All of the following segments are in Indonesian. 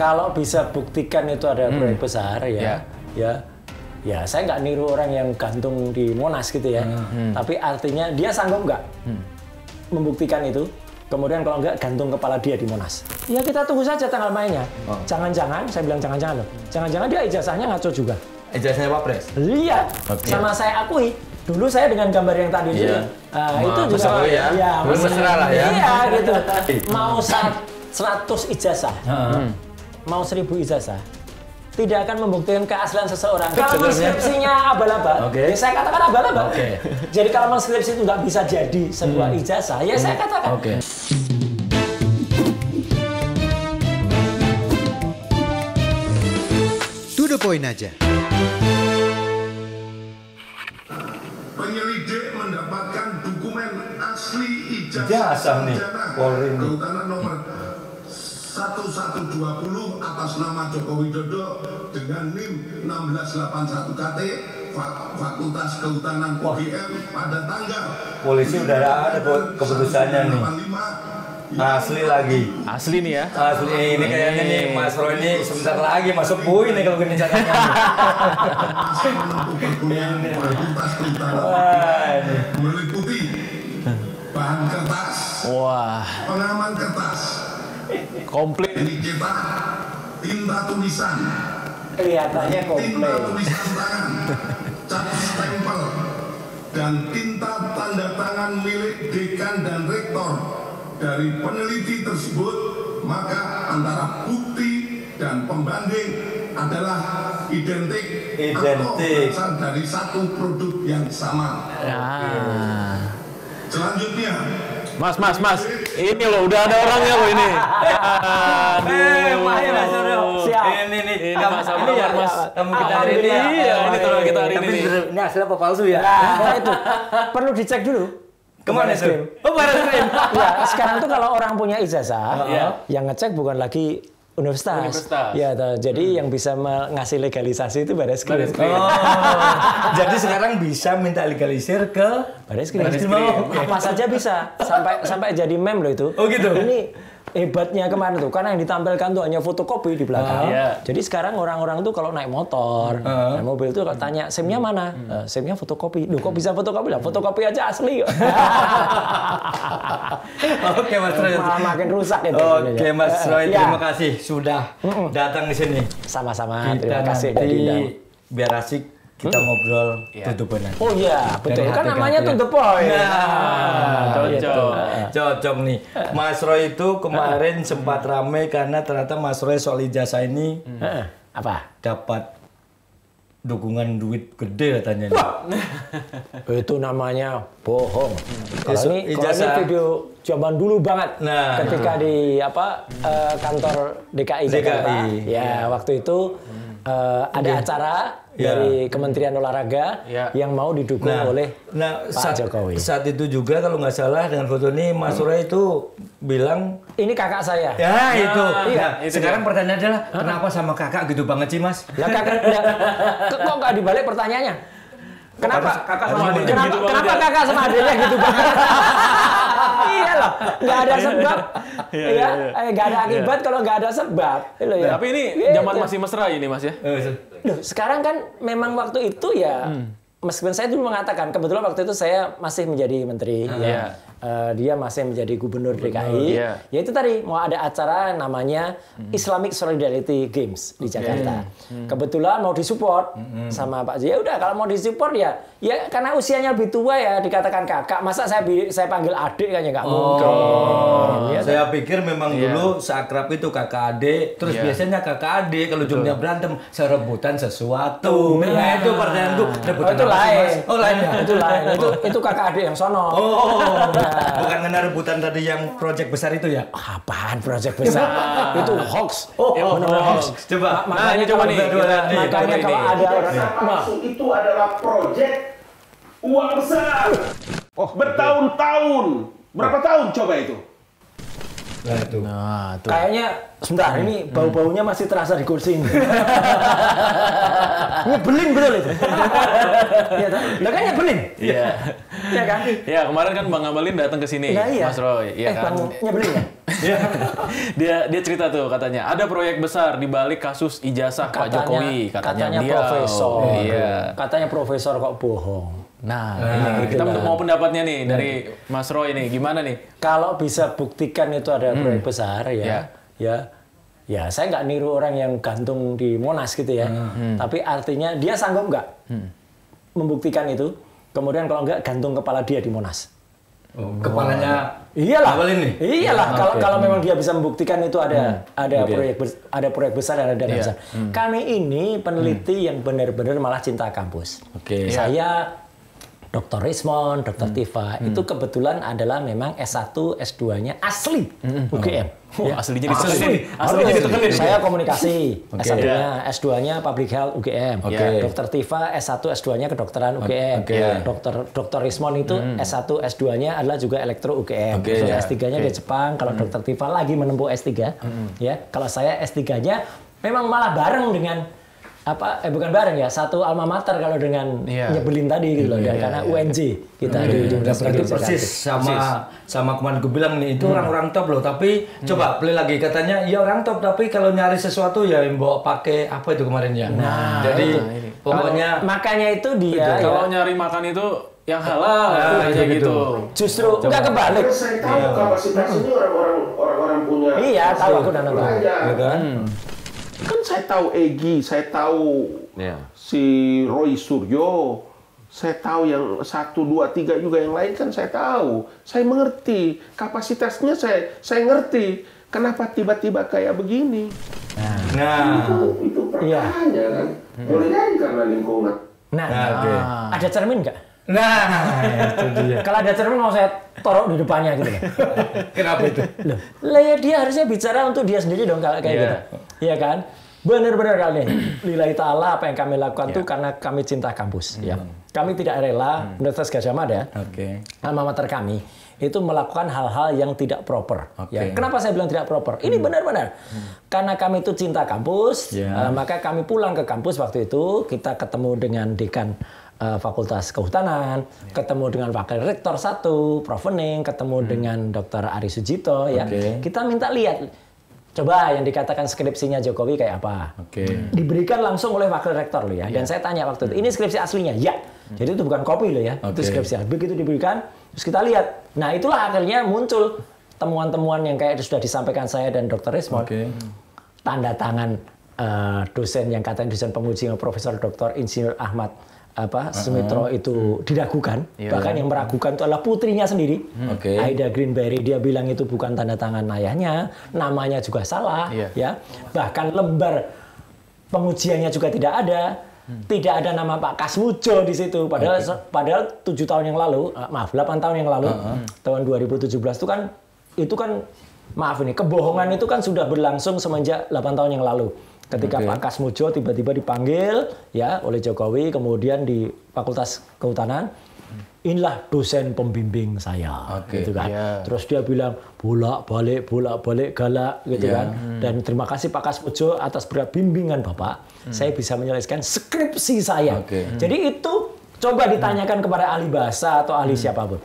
Kalau bisa buktikan itu ada proyek besar ya saya nggak niru orang yang gantung di Monas gitu ya. Tapi artinya dia sanggup nggak membuktikan itu. Kemudian kalau nggak gantung kepala dia di Monas. Ya kita tunggu saja tanggal mainnya. Jangan-jangan, saya bilang jangan-jangan loh. Jangan-jangan dia ijazahnya ngaco juga. Ijazahnya Wapres? Lihat, sama saya akui. Dulu saya dengan gambar yang tadi itu, itu juga mesra lah ya. Iya gitu. Mau 100 ijazah, mau 1000 ijazah, tidak akan membuktikan keaslian seseorang. Kalau skripsinya abal-abal, ya saya katakan abal-abal. Jadi kalau skripsi itu nggak bisa jadi sebuah ijazah, ya saya katakan. To the point aja. Penyelidik mendapatkan dokumen asli ijazah nih, Polri. Kehutanan nomor 1120 atas nama Joko Widodo dengan NIM 1681 KT Fakultas Kehutanan UGM pada tanggal polisi udah ada keputusannya nih. Asli lagi. Asli nih ya. Asli ini kayaknya nih Mas Roy ini sebentar lagi masuk bui nih kalau gini caranya. Fakultas Kehutanan meliputi bahan kertas, pengaman kertas, komplit. ini cetak, tinta tulisan, Kelihatannya komplit. tinta tulisan tangan, cat stempel, dan tinta tanda tangan milik dekan dan rektor. Dari peneliti tersebut, maka antara bukti dan pembanding adalah identik. Atau berasal dari satu produk yang sama. Selanjutnya, Mas, ini loh udah ada orangnya loh ini. Siap. Ini Mas Abraham, Mas. Kamu kita hari ini. Ini teman kita hari ini. Ini asli apa palsu ya? Nah, itu perlu dicek dulu. Kemana itu? Oh, baris krim. Ya, sekarang tuh kalau orang punya ijazah, yang ngecek bukan lagi universitas. Ya, jadi yang bisa ngasih legalisasi itu baris krim. Jadi sekarang bisa minta legalisir ke baris krim. Apa saja bisa, sampai jadi meme loh itu. Oh gitu. Ini hebatnya kemarin tuh, karena yang ditampilkan tuh hanya fotokopi di belakang. Jadi sekarang orang-orang tuh kalau naik motor, naik mobil tuh kalau tanya SIM-nya mana, SIM-nya fotokopi. Duh, kok bisa fotokopi lah? Fotokopi aja asli. Oke Mas Roy. Makin rusak itu. Oke Mas Roy, terima kasih sudah datang di sini. Sama-sama. Kita Terima kasih nanti diundang. biar asik kita ngobrol tutupan nanti. Oh iya, betul. Dari Kan hati namanya ke hati. to the point. Cocok nih. Mas Roy itu kemarin sempat rame karena ternyata Mas Roy soal ijazah ini Apa? dapat dukungan duit gede katanya. Itu namanya bohong. Kalau ini ijazah- video zaman dulu banget. Nah, ketika di kantor DKI Jakarta. Ya, waktu itu ada acara dari Kementerian Olahraga yang mau didukung oleh Pak Jokowi. Saat itu juga kalau nggak salah dengan foto ini Mas Roy itu bilang ini kakak saya. ya itu. Iya. Sekarang pertanyaan adalah kenapa sama kakak gitu banget sih Mas? Lah kakak kok nggak dibalik pertanyaannya? Kenapa kakak sama adiknya gitu banget? Kenapa kakak sama adiknya gitu banget? Iya loh, nggak ada sebab. Iya, nggak ada akibat kalau nggak ada sebab. Tapi ini zaman masih mesra ini Mas ya. Loh, sekarang kan memang waktu itu ya, meskipun saya dulu mengatakan, kebetulan waktu itu saya masih menjadi menteri, dia masih menjadi gubernur DKI. Ya itu tadi, mau ada acara namanya Islamic Solidarity Games di Jakarta. Kebetulan mau disupport sama Pak Jokowi. Ya udah, kalau mau disupport ya karena usianya lebih tua ya dikatakan kakak. Masa saya panggil adik kan ya nggak mungkin. Saya pikir memang dulu seakrab itu kakak adik, terus biasanya kakak adik kalau ujungnya berantem serebutan sesuatu. Nah itu pertanyaanku, rebutan itu apa sih, lain. Mas? Oh lain ya? Itu lain. Itu kakak adik yang sono. Bukan karena rebutan tadi yang proyek besar itu ya? Apaan proyek besar? Itu hoax. Benar hoax. Coba. Ini coba nih. Makanya kalau ada orang itu adalah proyek uang besar. Bertahun-tahun. Berapa tahun coba itu? Nah itu. kayaknya sebentar ini bau-baunya masih terasa di kursi ini. Nyebelin betul itu. Iya kan? Lah kan nyebelin. Iya kan? Ya kemarin kan Bang Abalin datang ke sini, Nah, iya. Mas Roy. Iya kan? Bang nyebelin ya? Dia cerita tuh katanya ada proyek besar di balik kasus ijazah Pak Jokowi katanya beliau. profesor. Iya. Katanya profesor kok bohong. Nah, kita mau pendapatnya nih dari Mas Roy nih, gimana nih? Kalau bisa buktikan itu ada proyek besar ya saya nggak niru orang yang gantung di Monas gitu ya. Tapi artinya dia sanggup nggak membuktikan itu. Kemudian kalau nggak gantung kepala dia di Monas. Kepalanya Iyalah. ini. Iyalah kalau memang dia bisa membuktikan itu ada proyek besar dan ada dana besar. Kami ini peneliti yang benar-benar malah cinta kampus. Saya Dr. Rismond, Dr. Tifa, itu kebetulan adalah memang S1, S2-nya asli UGM. Aslinya ditekenin. Saya komunikasi, S1-nya, S2-nya Public Health UGM. Dr. Tifa S1, S2-nya kedokteran UGM. Dr. Rismond itu S1, S2-nya adalah juga elektro UGM. S3-nya di Jepang, kalau Dr. Tifa lagi menempuh S3. Ya, kalau saya S3-nya memang malah bareng dengan bukan bareng ya, satu alma mater kalau dengan nyebelin tadi gitu loh, karena UNJ kita di Universitas itu persis sama kemarin gue bilang nih, itu orang-orang top loh, tapi coba play lagi, katanya ya orang top tapi kalau nyari sesuatu ya yang bawa pakai apa itu kemarin ya. Jadi pokoknya makanya itu dia kalau nyari makan itu yang halal kayak gitu. Justru nggak kebalik. Saya tahu kapasitas ini orang-orang punya. Iya, tahu aku dan nonton. Kan saya tahu Egy, saya tahu si Roy Suryo, saya tahu yang 1, 2, 3 juga yang lain kan saya tahu. Saya mengerti, kapasitasnya saya ngerti. Kenapa tiba-tiba kayak begini? Itu pertanyaannya kan. Boleh jadi karena lingkungan. Ada cermin nggak? Itu dia. Kalau ada cermin mau saya taruh di depannya gitu loh. kenapa itu? Lah ya dia harusnya bicara untuk dia sendiri dong kalau kayak gitu. Iya kan? Benar-benar kali. Lillahi ta'ala apa yang kami lakukan itu karena kami cinta kampus. Ya. Kami tidak rela Universitas Gadjah Mada, alma mater kami, itu melakukan hal-hal yang tidak proper. Ya. Kenapa saya bilang tidak proper? Ini benar-benar. Karena kami itu cinta kampus, maka kami pulang ke kampus waktu itu, kita ketemu dengan dekan Fakultas Kehutanan, ketemu dengan Wakil Rektor 1, Prof. Wening, ketemu dengan Dr. Ari Sujito, ya. Kita minta lihat, coba yang dikatakan skripsinya Jokowi kayak apa. Diberikan langsung oleh Wakil Rektor loh ya. Dan saya tanya waktu itu, ini skripsi aslinya? Ya. Jadi itu bukan kopi loh ya, itu skripsi. Begitu diberikan, terus kita lihat. Nah itulah akhirnya muncul temuan-temuan yang kayak sudah disampaikan saya dan Dr. Rismond. Tanda tangan dosen yang katanya dosen penguji Profesor Dr. Insinyur Ahmad Sumitro itu diragukan, bahkan yang meragukan itu adalah putrinya sendiri, Aida Greenberry. Dia bilang itu bukan tanda tangan ayahnya, namanya juga salah, ya. Bahkan lembar pengujiannya juga tidak ada, tidak ada nama Pak Kasmujo di situ. Padahal 7 tahun yang lalu, 8 tahun yang lalu, tahun 2017 itu kan maaf ini kebohongan itu kan sudah berlangsung semenjak 8 tahun yang lalu. Ketika Pak Kasmujo tiba-tiba dipanggil ya oleh Jokowi, kemudian di Fakultas Kehutanan, inilah dosen pembimbing saya, gitu kan. Terus dia bilang bolak-balik galak, gitu kan. Dan terima kasih Pak Kasmujo atas bimbingan Bapak, saya bisa menyelesaikan skripsi saya. Jadi itu coba ditanyakan kepada ahli bahasa atau ahli siapapun,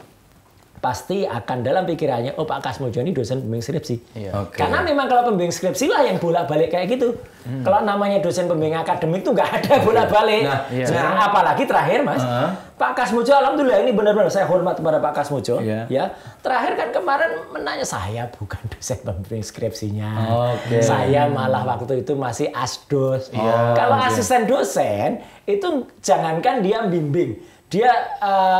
pasti akan dalam pikirannya, oh Pak Kasmujo ini dosen pembimbing skripsi. Karena memang kalau pembimbing skripsi lah yang bolak-balik kayak gitu. Kalau namanya dosen pembimbing akademik tuh nggak ada bolak-balik. Nah, apalagi terakhir Mas, Pak Kasmujo, alhamdulillah ini benar-benar saya hormat kepada Pak Kasmujo. Ya, terakhir kan kemarin menanya, saya bukan dosen pembimbing skripsinya. Saya malah waktu itu masih asdos. Kalau asisten dosen itu jangankan dia bimbing, dia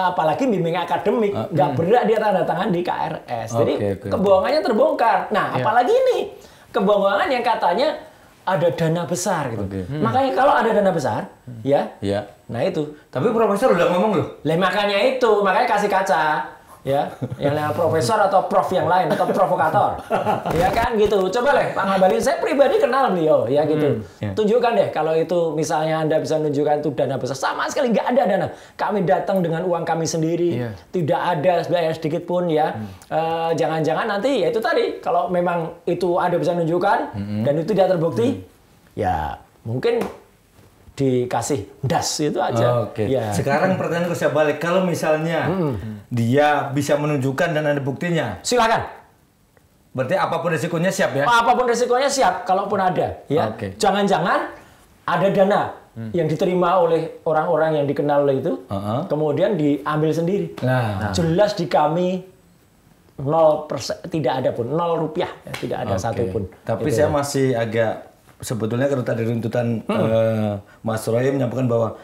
apalagi bimbing akademik, nggak berat dia tanda tangan di KRS. Jadi kebohongannya terbongkar. Nah, apalagi ini kebohongan yang katanya ada dana besar gitu. Makanya kalau ada dana besar, nah itu. Tapi profesor udah ngomong loh. Makanya kasih kaca. Ya, yang profesor atau prof yang lain atau provokator, ya kan gitu. Coba Pak Ngabalin, saya pribadi kenal beliau, ya gitu. Tunjukkan deh kalau itu misalnya Anda bisa menunjukkan itu dana besar, sama sekali nggak ada dana. Kami datang dengan uang kami sendiri, tidak ada biaya sedikit pun ya. Jangan-jangan nanti ya itu tadi, kalau memang itu Anda bisa menunjukkan dan itu tidak terbukti, ya mungkin dikasih das itu aja. Sekarang pertanyaanku saya balik, kalau misalnya dia bisa menunjukkan dan ada buktinya, silakan. Berarti apapun resikonya siap ya? Apapun resikonya siap, kalaupun ada. Ya, jangan-jangan ada dana yang diterima oleh orang-orang yang dikenal oleh itu, kemudian diambil sendiri. Jelas di kami 0%, tidak ada pun, 0 rupiah, ya, tidak ada satu pun. Tapi saya masih agak, sebetulnya kalau tadi runtutan Mas Roy menyampaikan bahwa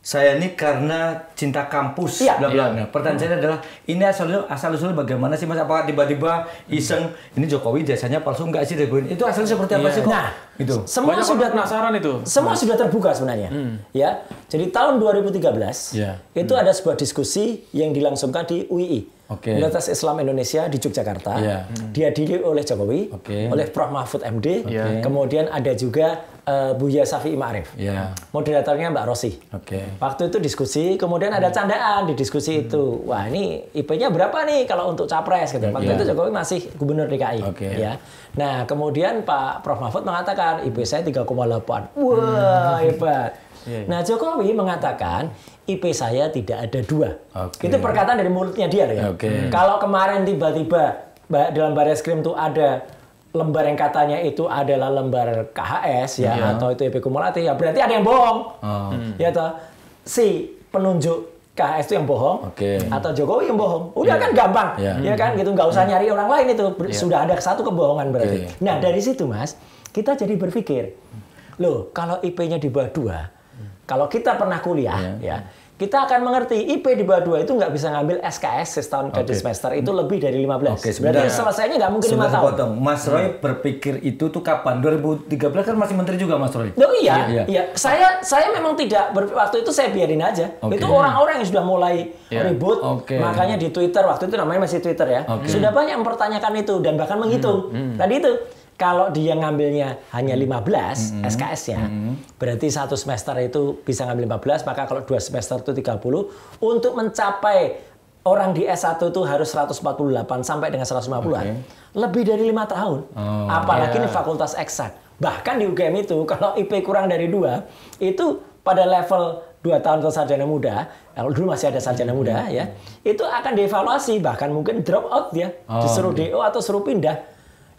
saya ini karena cinta kampus, bla-bla. Pertanyaan saya adalah, ini asal-usulnya bagaimana sih Mas? Apakah tiba-tiba iseng, ini Jokowi jasanya palsu enggak sih? Itu asalnya seperti apa sih kok? Nah, itu. Semua sudah penasaran itu. Semua sudah terbuka sebenarnya. Ya. Jadi tahun 2013 itu ada sebuah diskusi yang dilangsungkan di UII. Universitas Islam Indonesia di Yogyakarta. Dihadiri oleh Jokowi, oleh Prof. Mahfud MD, kemudian ada juga Buya Syafi'i Ma'arif. Moderatornya Mbak Rosi. Waktu itu diskusi, kemudian ada candaan di diskusi itu. Wah, ini IP-nya berapa nih kalau untuk capres gitu. Waktu itu Jokowi masih gubernur DKI. Ya. Nah, kemudian Pak Prof. Mahfud mengatakan IP saya 3,8. Wah, hebat. Nah, Jokowi mengatakan IP saya tidak ada 2. Itu perkataan dari mulutnya dia ya. Kalau kemarin tiba-tiba dalam Barreskrim itu ada lembar yang katanya itu adalah lembar KHS ya atau itu IP kumulatif, ya berarti ada yang bohong. Ya toh, si penunjuk KHS itu yang bohong atau Jokowi yang bohong. Udah kan gampang. Ya kan gitu, nggak usah nyari orang lain itu. Sudah ada satu kebohongan berarti. Nah, dari situ Mas, kita jadi berpikir, loh, kalau IP-nya di bawah 2, kalau kita pernah kuliah, ya, kita akan mengerti IP di bawah 2 itu nggak bisa ngambil SKS setahun ke semester, itu lebih dari 15. Berarti selesainya nggak mungkin 5 tahun. Mas Roy berpikir itu tuh kapan? 2013 kan masih menteri juga Mas Roy. Oh iya. Saya memang tidak, waktu itu saya biarin aja. Itu orang-orang yang sudah mulai ribut, makanya di Twitter, waktu itu namanya masih Twitter ya, sudah banyak mempertanyakan itu dan bahkan menghitung. Tadi itu, kalau dia ngambilnya hanya 15 SKS-nya, berarti 1 semester itu bisa ngambil 15, maka kalau 2 semester itu 30. Untuk mencapai orang di S1 itu harus 148 sampai dengan 150-an. Lebih dari 5 tahun. Apalagi ini fakultas eksak. Bahkan di UGM itu, kalau IP kurang dari 2, itu pada level 2 tahun ke sarjana muda, dulu masih ada sarjana muda ya, itu akan dievaluasi, bahkan mungkin drop out dia, disuruh DO atau suruh pindah.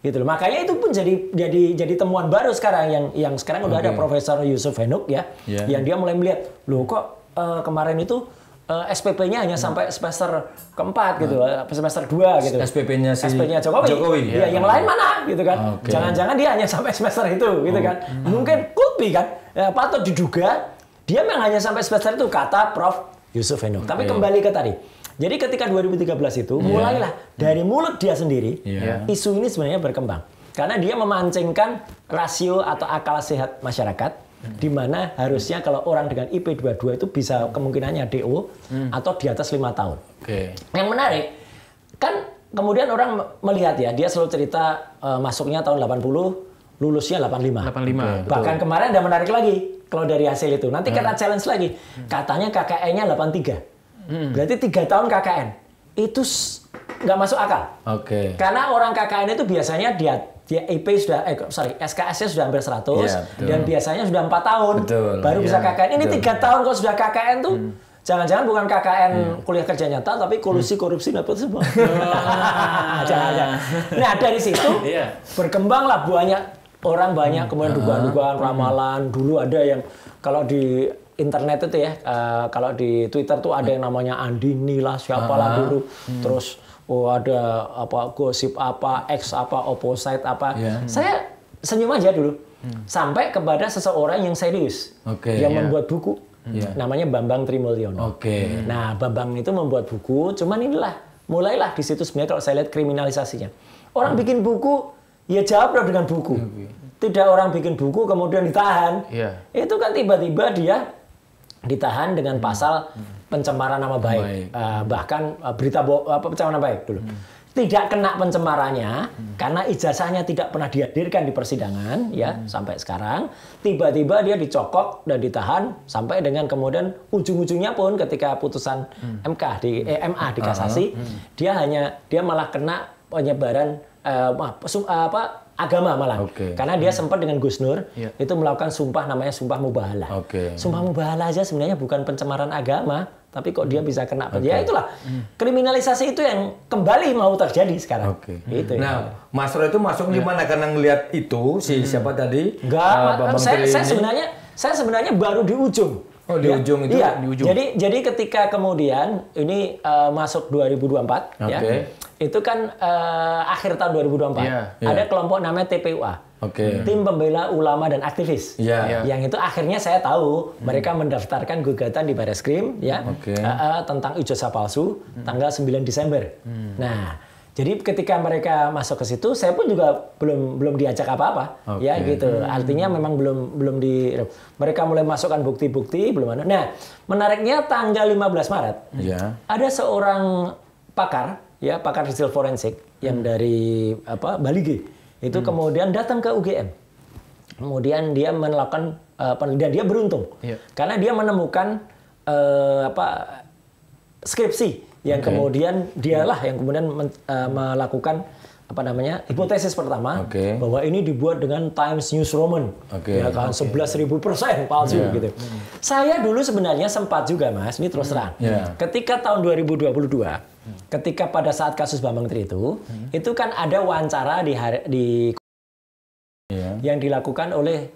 Gitu loh. Makanya itu pun jadi temuan baru sekarang yang sekarang udah ada Profesor Yusuf Henuk ya, yang dia mulai melihat, loh kok kemarin itu SPP-nya hanya sampai semester keempat gitu, semester 2 gitu. SPP-nya Jokowi. Ya, yang lain mana gitu kan? Jangan-jangan dia hanya sampai semester itu gitu kan? Mungkin could be kan? Ya, patut diduga dia memang hanya sampai semester itu, kata Prof Yusuf Henuk. Tapi kembali ke tadi. Jadi ketika 2013 itu mulailah dari mulut dia sendiri isu ini sebenarnya berkembang. Karena dia memancingkan rasio atau akal sehat masyarakat, di mana harusnya kalau orang dengan IP 22 itu bisa kemungkinannya DO atau di atas 5 tahun. Yang menarik, kan kemudian orang melihat ya, dia selalu cerita masuknya tahun 80, lulusnya 85. Bahkan kemarin ada menarik lagi kalau dari hasil itu. Nanti kita challenge lagi. Katanya KKN-nya 83. Berarti 3 tahun KKN itu nggak masuk akal. Karena orang KKN itu biasanya dia IP sudah SKS-nya sudah hampir 100 dan biasanya sudah 4 tahun baru bisa KKN. Ini 3 tahun kalau sudah KKN tuh jangan-jangan bukan KKN kuliah kerja nyata, tapi kolusi korupsi dapat semua. Jangan-jangan. Nah, dari situ berkembanglah banyak kemudian dugaan-dugaan, ramalan. Dulu ada yang kalau di internet itu ya, kalau di Twitter tuh ada yang namanya Andini lah, siapalah dulu, terus ada apa gosip apa, X apa, opposite apa. Saya senyum aja dulu, sampai kepada seseorang yang serius, yang membuat buku, namanya Bambang Trimulyono. Nah, Bambang itu membuat buku, cuman mulailah di situ sebenarnya kalau saya lihat kriminalisasinya. Orang bikin buku, ya jawab dengan buku. Tidak orang bikin buku kemudian ditahan. Itu kan tiba-tiba dia ditahan dengan pasal pencemaran nama baik, bahkan pencemaran nama baik dulu. Tidak kena pencemarannya karena ijazahnya tidak pernah dihadirkan di persidangan ya sampai sekarang. Tiba-tiba dia dicokok dan ditahan sampai dengan kemudian ujung-ujungnya pun ketika putusan MA di kasasi, dia malah kena penyebaran agama malah. Karena dia sempat dengan Gus Nur itu melakukan sumpah namanya sumpah mubahalah. Sumpah mubahalah aja sebenarnya bukan pencemaran agama, tapi kok dia bisa kena ya itulah. Kriminalisasi itu yang kembali mau terjadi sekarang. Itu. Nah, Mas Roy itu masuk di mana karena ngelihat itu siapa tadi? Enggak, saya sebenarnya baru di ujung. Oh, di ujung itu? Iya. Di ujung. Jadi ketika kemudian ini masuk 2024 ya. Itu kan akhir tahun 2024. Ada kelompok namanya TPUA. Tim Pembela Ulama dan Aktivis. Yang itu akhirnya saya tahu mereka mendaftarkan gugatan di Bareskrim ya tentang ijazah palsu tanggal 9 Desember. Nah, jadi ketika mereka masuk ke situ, saya pun juga belum diajak apa-apa, ya gitu. Artinya memang belum mereka mulai masukkan bukti-bukti belum ada. Nah, menariknya tanggal 15 Maret ada seorang pakar digital forensik yang dari Bali G itu kemudian datang ke UGM. Kemudian dia melakukan penelitian, dia beruntung karena dia menemukan skripsi yang kemudian dialah yang kemudian melakukan hipotesis pertama bahwa ini dibuat dengan Times News Roman ya kan 11.000% palsu gitu. Saya dulu sebenarnya sempat juga Mas, ini terus terang. Ketika tahun 2022 ketika pada saat kasus Bambang Tri itu kan ada wawancara di yang dilakukan oleh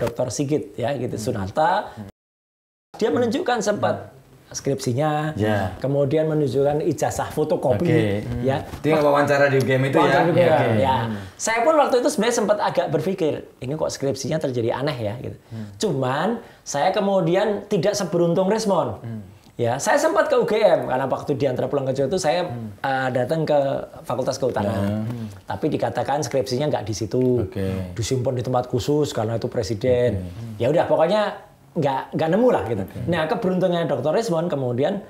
Dr. Sigit ya gitu Sunarta. Dia menunjukkan sempat skripsinya, kemudian menunjukkan ijazah fotokopi, ya. Itu yang wawancara di UGM itu ya. Saya pun waktu itu sebenarnya sempat agak berpikir, ini kok skripsinya terjadi aneh ya, gitu. Cuman saya kemudian tidak seberuntung respon. Ya, saya sempat ke UGM karena waktu di antara pulang ke Jawa itu saya datang ke Fakultas Kehutanan, tapi dikatakan skripsinya nggak di situ, disimpan di tempat khusus karena itu presiden. Ya udah, pokoknya nggak nemu lah gitu. Nah, keberuntungan Dr. Resmond kemudian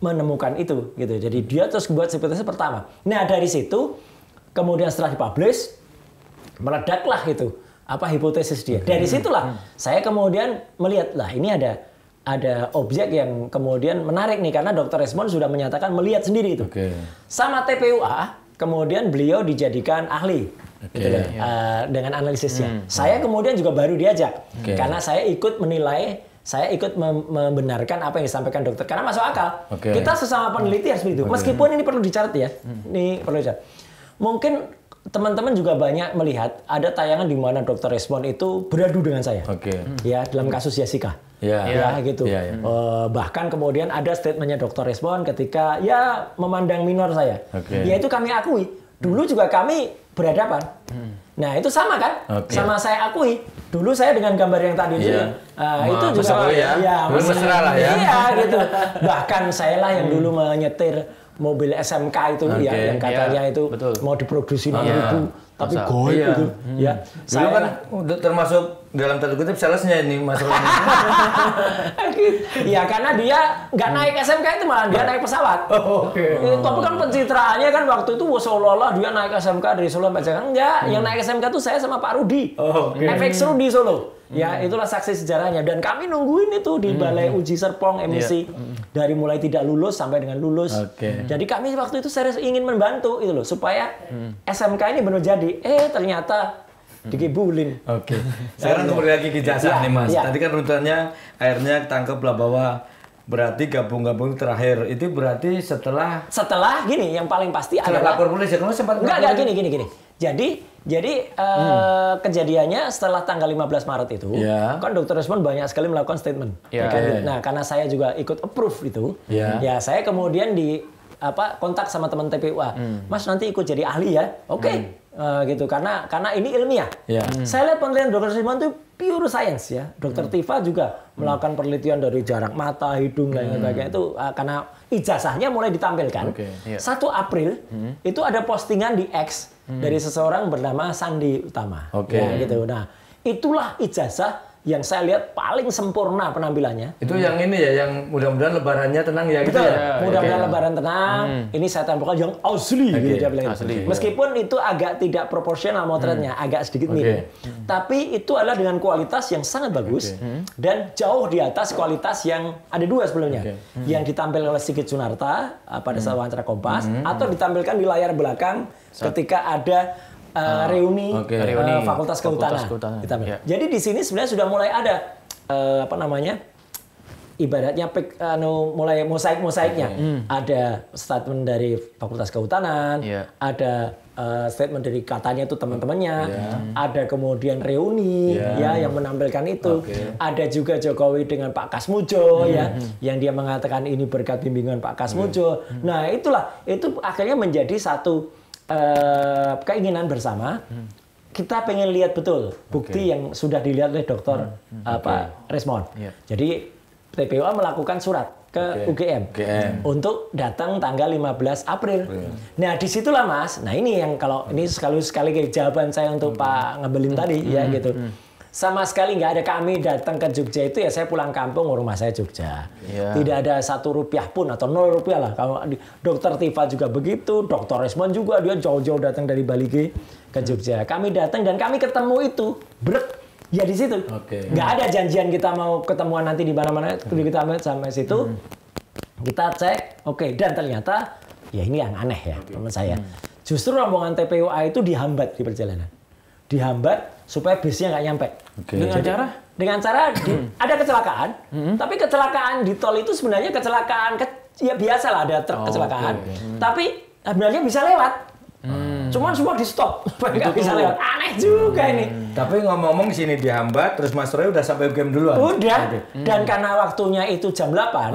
menemukan itu gitu. Jadi dia terus buat hipotesis pertama. Nah, dari situ kemudian setelah dipublish meledaklah itu hipotesis dia. Dari situlah saya kemudian melihat lah ini ada objek yang kemudian menarik nih karena Dr. Resmond sudah menyatakan melihat sendiri itu. Sama TPUA kemudian beliau dijadikan ahli. Gitu dengan analisisnya. Saya kemudian juga baru diajak karena saya ikut menilai, saya ikut membenarkan apa yang disampaikan dokter karena masuk akal. Kita sesama peneliti harus begitu. Meskipun ini perlu dicatat ya. Ini perlu dicatat. Mungkin teman-teman juga banyak melihat ada tayangan di mana Dr. Resmond itu beradu dengan saya. Ya, dalam kasus Jessica. Ya gitu. Bahkan kemudian ada statementnya Dr. Resmond ketika memandang minor saya. Ya itu kami akui. Dulu juga kami berhadapan. Nah, itu sama kan? Sama saya akui. Dulu saya dengan gambar yang tadi itu. Itu juga mesra lah ya. Iya, gitu. Bahkan saya lah yang dulu menyetir mobil SMK itu yang katanya itu mau diproduksi 6.000 tapi goib itu. Ya. Saya kan termasuk dalam tanda kutip salesnya ini Mas Roy. Ya karena dia nggak naik SMK itu malah dia naik pesawat. Tapi kan pencitraannya kan waktu itu seolah-olah dia naik SMK dari Solo sampai Jakarta. Enggak, yang naik SMK itu saya sama Pak Rudi. FX Rudi Solo. Ya, itulah saksi sejarahnya dan kami nungguin itu di Balai Uji Serpong emisi dari mulai tidak lulus sampai dengan lulus. Jadi kami waktu itu serius ingin membantu itu loh supaya SMK ini benar jadi. Ternyata dikibulin. Sekarang kembali lagi ke ijazah nih Mas. Tadi kan runtutannya akhirnya ketangkep lah bahwa berarti gabung terakhir itu berarti setelah gini yang paling pasti adalah lapor polisi. Kamu sempat enggak gini. Jadi kejadiannya setelah tanggal 15 Maret itu, kan Dr. Resmond banyak sekali melakukan statement. Nah, karena saya juga ikut approve itu, ya saya kemudian kontak sama teman TPUA, Mas nanti ikut jadi ahli ya, gitu karena ini ilmiah. Saya lihat penelitian Dr. Resmond itu pure science ya. Dr. Tifa juga melakukan penelitian dari jarak mata, hidung dan sebagainya itu karena ijazahnya mulai ditampilkan. 1 April itu ada postingan di X dari seseorang bernama Sandi Utama. Ya, gitu. Nah, itulah ijazah yang saya lihat paling sempurna penampilannya. Itu yang ini ya, yang mudah-mudahan lebarannya tenang ya. Betul. Gitu ya. Mudah-mudahan lebaran tenang. Ini saya tampilkan yang asli. Gitu dia bilang. Meskipun itu agak tidak proporsional motretnya, agak sedikit miring. Tapi itu adalah dengan kualitas yang sangat bagus dan jauh di atas kualitas yang ada 2 sebelumnya. Yang ditampilkan oleh Sigit Sunarta pada saat wawancara Kompas atau ditampilkan di layar belakang ketika ada reuni Fakultas Kehutanan. Ya. Jadi di sini sebenarnya sudah mulai ada ibaratnya mulai mosaiknya. Ada statement dari Fakultas Kehutanan, ada statement dari katanya itu teman-temannya, ada kemudian reuni yang menampilkan itu, ada juga Jokowi dengan Pak Kasmujo yang dia mengatakan ini berkat bimbingan Pak Kasmujo. Nah itu akhirnya menjadi satu keinginan bersama. Kita pengen lihat betul bukti yang sudah dilihat oleh Dr. Resmond. Jadi TPUA melakukan surat ke UGM untuk datang tanggal 15 April. Nah, disitulah Mas. Nah, ini yang kalau ini sekali jawaban saya untuk Pak Ngebelin tadi ya gitu. Sama sekali nggak ada kami datang ke Jogja itu ya saya pulang kampung rumah saya Jogja. Tidak ada Rp1 pun atau Rp0 lah. Kalau Dr. Tifa juga begitu, Dr. Resmond juga dia jauh-jauh datang dari Bali ke Jogja. Kami datang dan kami ketemu itu ya di situ. Nggak ada janjian kita mau ketemuan nanti di mana-mana. Kita sampai situ, kita cek, dan ternyata ya ini yang aneh ya teman saya. Justru rombongan TPUA itu dihambat di perjalanan. Dihambat supaya bisnya nggak nyampe. Dengan cara ada kecelakaan, tapi kecelakaan di tol itu sebenarnya kecelakaan ya biasa lah ada kecelakaan, tapi sebenarnya bisa lewat. Cuman semua di stop supaya nggak bisa lewat. Aneh juga ini. Tapi ngomong-ngomong di sini dihambat, terus Mas Roy udah sampai UGM duluan. Udah. Dan karena waktunya itu jam 8,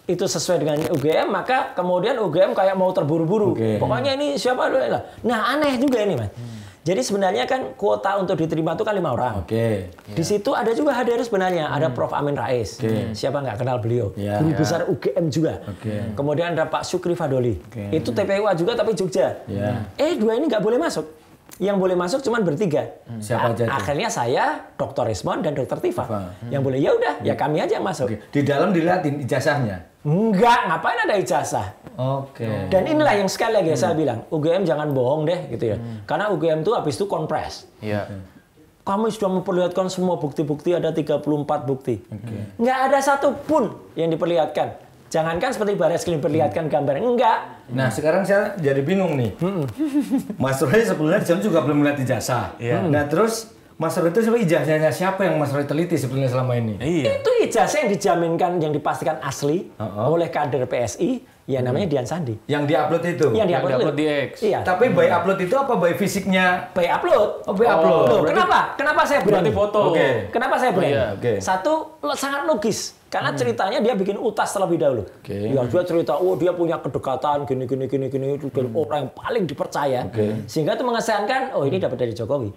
itu sesuai dengan UGM, maka kemudian UGM kayak mau terburu-buru. Pokoknya ini siapa dulu lah. Nah aneh juga ini Mas. Jadi sebenarnya kan kuota untuk diterima itu kan 5 orang. Di situ ada juga hadir sebenarnya. Ada Prof. Amin Rais. Siapa nggak kenal beliau. Guru besar UGM juga. Kemudian ada Pak Sukri Fadoli. Itu TPUA juga tapi Jogja. Dua ini nggak boleh masuk. Yang boleh masuk cuma bertiga. Siapa aja? Akhirnya saya, Dr. Resmond dan Dr. Tifa. Yang boleh ya udah, ya kami aja yang masuk. Di dalam dilihatin ijazahnya? Enggak, ngapain ada ijazah? Dan inilah yang sekali lagi saya bilang, UGM jangan bohong deh gitu ya. Karena UGM itu habis itu kompres. Kami sudah memperlihatkan semua bukti-bukti, ada 34 bukti. Nggak ada satu pun yang diperlihatkan. Jangankan seperti Barreskrim perlihatkan gambar, enggak. Nah sekarang saya jadi bingung nih. Mas Roy sebelumnya juga belum melihat ijazah. Nah terus Mas Roy itu ijazahnya siapa yang Mas Roy teliti sebenarnya selama ini? Itu ijazah yang dijaminkan, yang dipastikan asli oleh kader PSI. Ya namanya Dian Sandi. Yang diupload itu? Yang diupload di X. Iya. Tapi by upload itu apa by fisiknya? By upload. By upload. Loh, kenapa saya berani? Berarti foto. Kenapa saya berani? Satu, sangat logis. Karena ceritanya dia bikin utas terlebih dahulu. Ya, dia cerita, dia punya kedekatan, gini, dan orang yang paling dipercaya. Sehingga itu mengesankan, ini dapat dari Jokowi.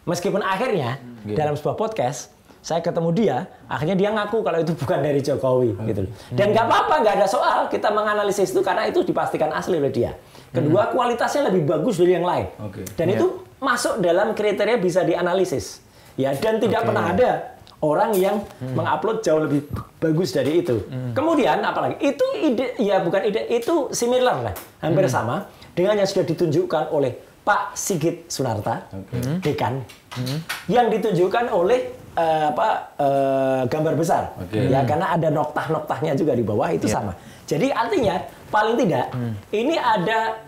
Meskipun akhirnya, dalam sebuah podcast, saya ketemu dia, akhirnya dia ngaku kalau itu bukan dari Jokowi, gitu. Dan nggak apa-apa, nggak ada soal kita menganalisis itu karena itu dipastikan asli oleh dia. Kedua, kualitasnya lebih bagus dari yang lain, dan itu masuk dalam kriteria bisa dianalisis, ya. Dan tidak pernah ada orang yang mengupload jauh lebih bagus dari itu. Kemudian apalagi itu ide, ya bukan ide, itu similar lah, hampir sama dengan yang sudah ditunjukkan oleh Pak Sigit Sunarta, dekan, yang ditunjukkan oleh gambar besar, ya karena ada noktah-noktahnya juga di bawah itu sama. Jadi artinya paling tidak ini ada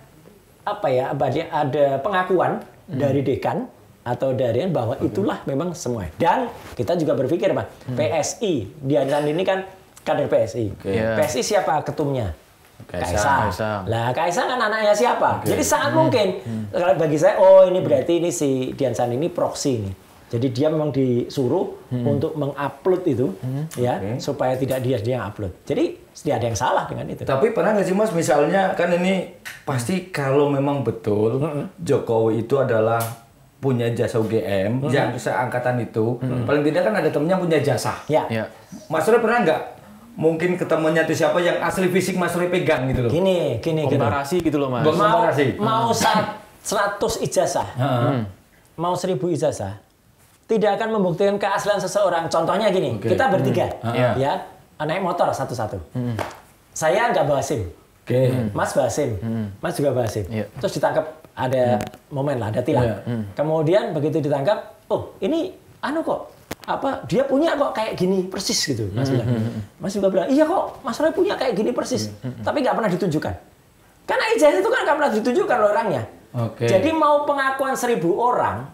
ada pengakuan dari dekan atau dari bahwa itulah memang semua. Dan kita juga berpikir Pak, PSI Dian Sandi ini kan kader PSI. PSI siapa ketumnya? Kaisang. Lah Kaisang kan anaknya siapa? Jadi sangat mungkin kalau bagi saya ini berarti ini si Dian Sandi ini proksi nih. Jadi dia memang disuruh untuk mengupload itu, supaya tidak dia yang upload. Jadi tidak ada yang salah dengan itu. Tapi pernah nggak sih Mas, misalnya kan ini pasti kalau memang betul Jokowi itu adalah punya jasa UGM, yang seangkatan itu, paling tidak kan ada temennya punya jasa. Mas Roy pernah nggak mungkin ketemunya itu siapa yang asli fisik Mas Roy pegang gitu loh? Gini. Komparasi gitu loh Mas. Mau 100 ijazah, mau 1000 ijazah. Tidak akan membuktikan keaslian seseorang. Contohnya gini, kita bertiga, ya naik motor satu-satu. Saya nggak bawa SIM, Mas bawa SIM, Mas juga bawa SIM. Terus ditangkap, ada momen lah, ada tilang. Kemudian begitu ditangkap, ini dia punya kok kayak gini persis gitu. Mas bilang, Mas juga bilang, iya kok, Mas Roy punya kayak gini persis, tapi nggak pernah ditunjukkan. Karena ijazah itu kan nggak pernah ditunjukkan oleh orangnya. Jadi mau pengakuan 1.000 orang,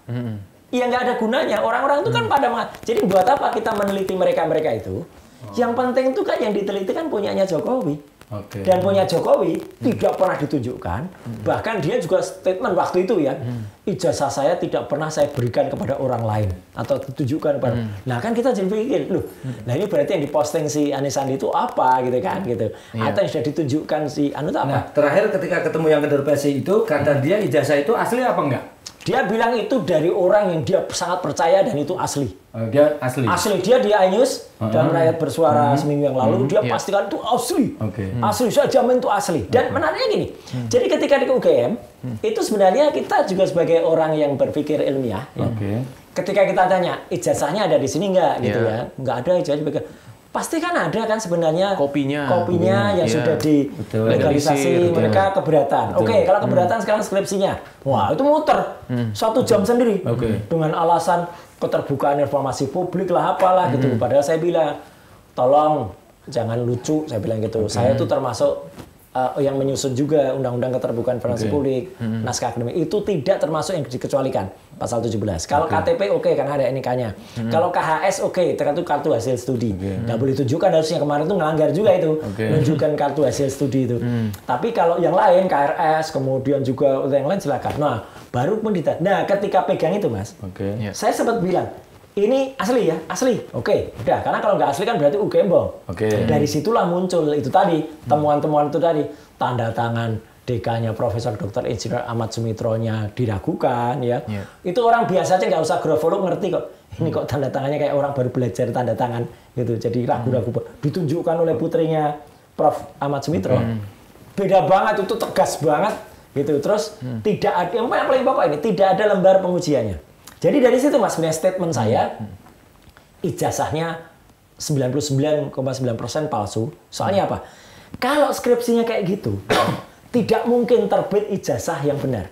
ya nggak ada gunanya. Orang-orang itu kan jadi buat apa kita meneliti mereka itu? Yang penting itu kan yang diteliti kan punyanya Jokowi. Dan punya Jokowi tidak pernah ditunjukkan. Bahkan dia juga statement waktu itu ya, ijazah saya tidak pernah saya berikan kepada orang lain atau ditunjukkan kepada. Nah kan kita jadi pikir, loh, nah ini berarti yang diposting si Anies Sandi itu apa gitu kan gitu. Atau yang sudah ditunjukkan si Anu itu apa? Nah, terakhir ketika ketemu yang kader PSI itu kata dia ijazah itu asli apa enggak? Dia bilang itu dari orang yang dia sangat percaya dan itu asli. Dia asli. Asli dia di iNews dan Rakyat Bersuara seminggu yang lalu dia pastikan itu asli. Asli, saya jamin itu asli. Dan menariknya gini. Jadi ketika di UGM itu sebenarnya kita juga sebagai orang yang berpikir ilmiah ya. Ketika kita tanya ijazahnya ada di sini enggak gitu ya. Enggak ada ijazah. Pasti kan ada kan sebenarnya kopinya yang sudah dilegalisasi, mereka keberatan. Kalau keberatan sekarang skripsinya. Wah, itu muter 1 jam sendiri. Dengan alasan keterbukaan informasi publik lah apalah gitu. Padahal saya bilang, tolong jangan lucu, saya bilang gitu. Saya itu termasuk yang menyusun juga Undang-Undang Keterbukaan Informasi Publik, naskah akademik itu tidak termasuk yang dikecualikan pasal 17. Kalau KTP karena ada NIK-nya. Kalau KHS tergantung kartu hasil studi. Nggak boleh tunjukkan, harusnya kemarin itu ngelanggar juga itu menunjukkan kartu hasil studi itu. Tapi kalau yang lain KRS kemudian juga yang lain silakan. Nah baru pun nah ketika pegang itu Mas, saya sempat bilang ini asli ya, asli. Udah. Karena kalau nggak asli kan berarti UGM bohong. Dari situlah muncul itu tadi, temuan-temuan itu tadi. Tanda tangan DK-nya Profesor Dr. Insinyur Ahmad Sumitronya diragukan ya. Itu orang biasa aja nggak usah grofolog ngerti kok. Ini kok tanda tangannya kayak orang baru belajar tanda tangan gitu. Jadi ragu-ragu. Ditunjukkan oleh putrinya Prof. Ahmad Sumitro. Beda banget, itu tegas banget gitu. Terus tidak ada, yang paling pokok ini, tidak ada lembar pengujiannya. Jadi dari situ Mas, sebenarnya statement saya, ijazahnya 99,9% palsu. Soalnya apa? Kalau skripsinya kayak gitu, tidak mungkin terbit ijazah yang benar.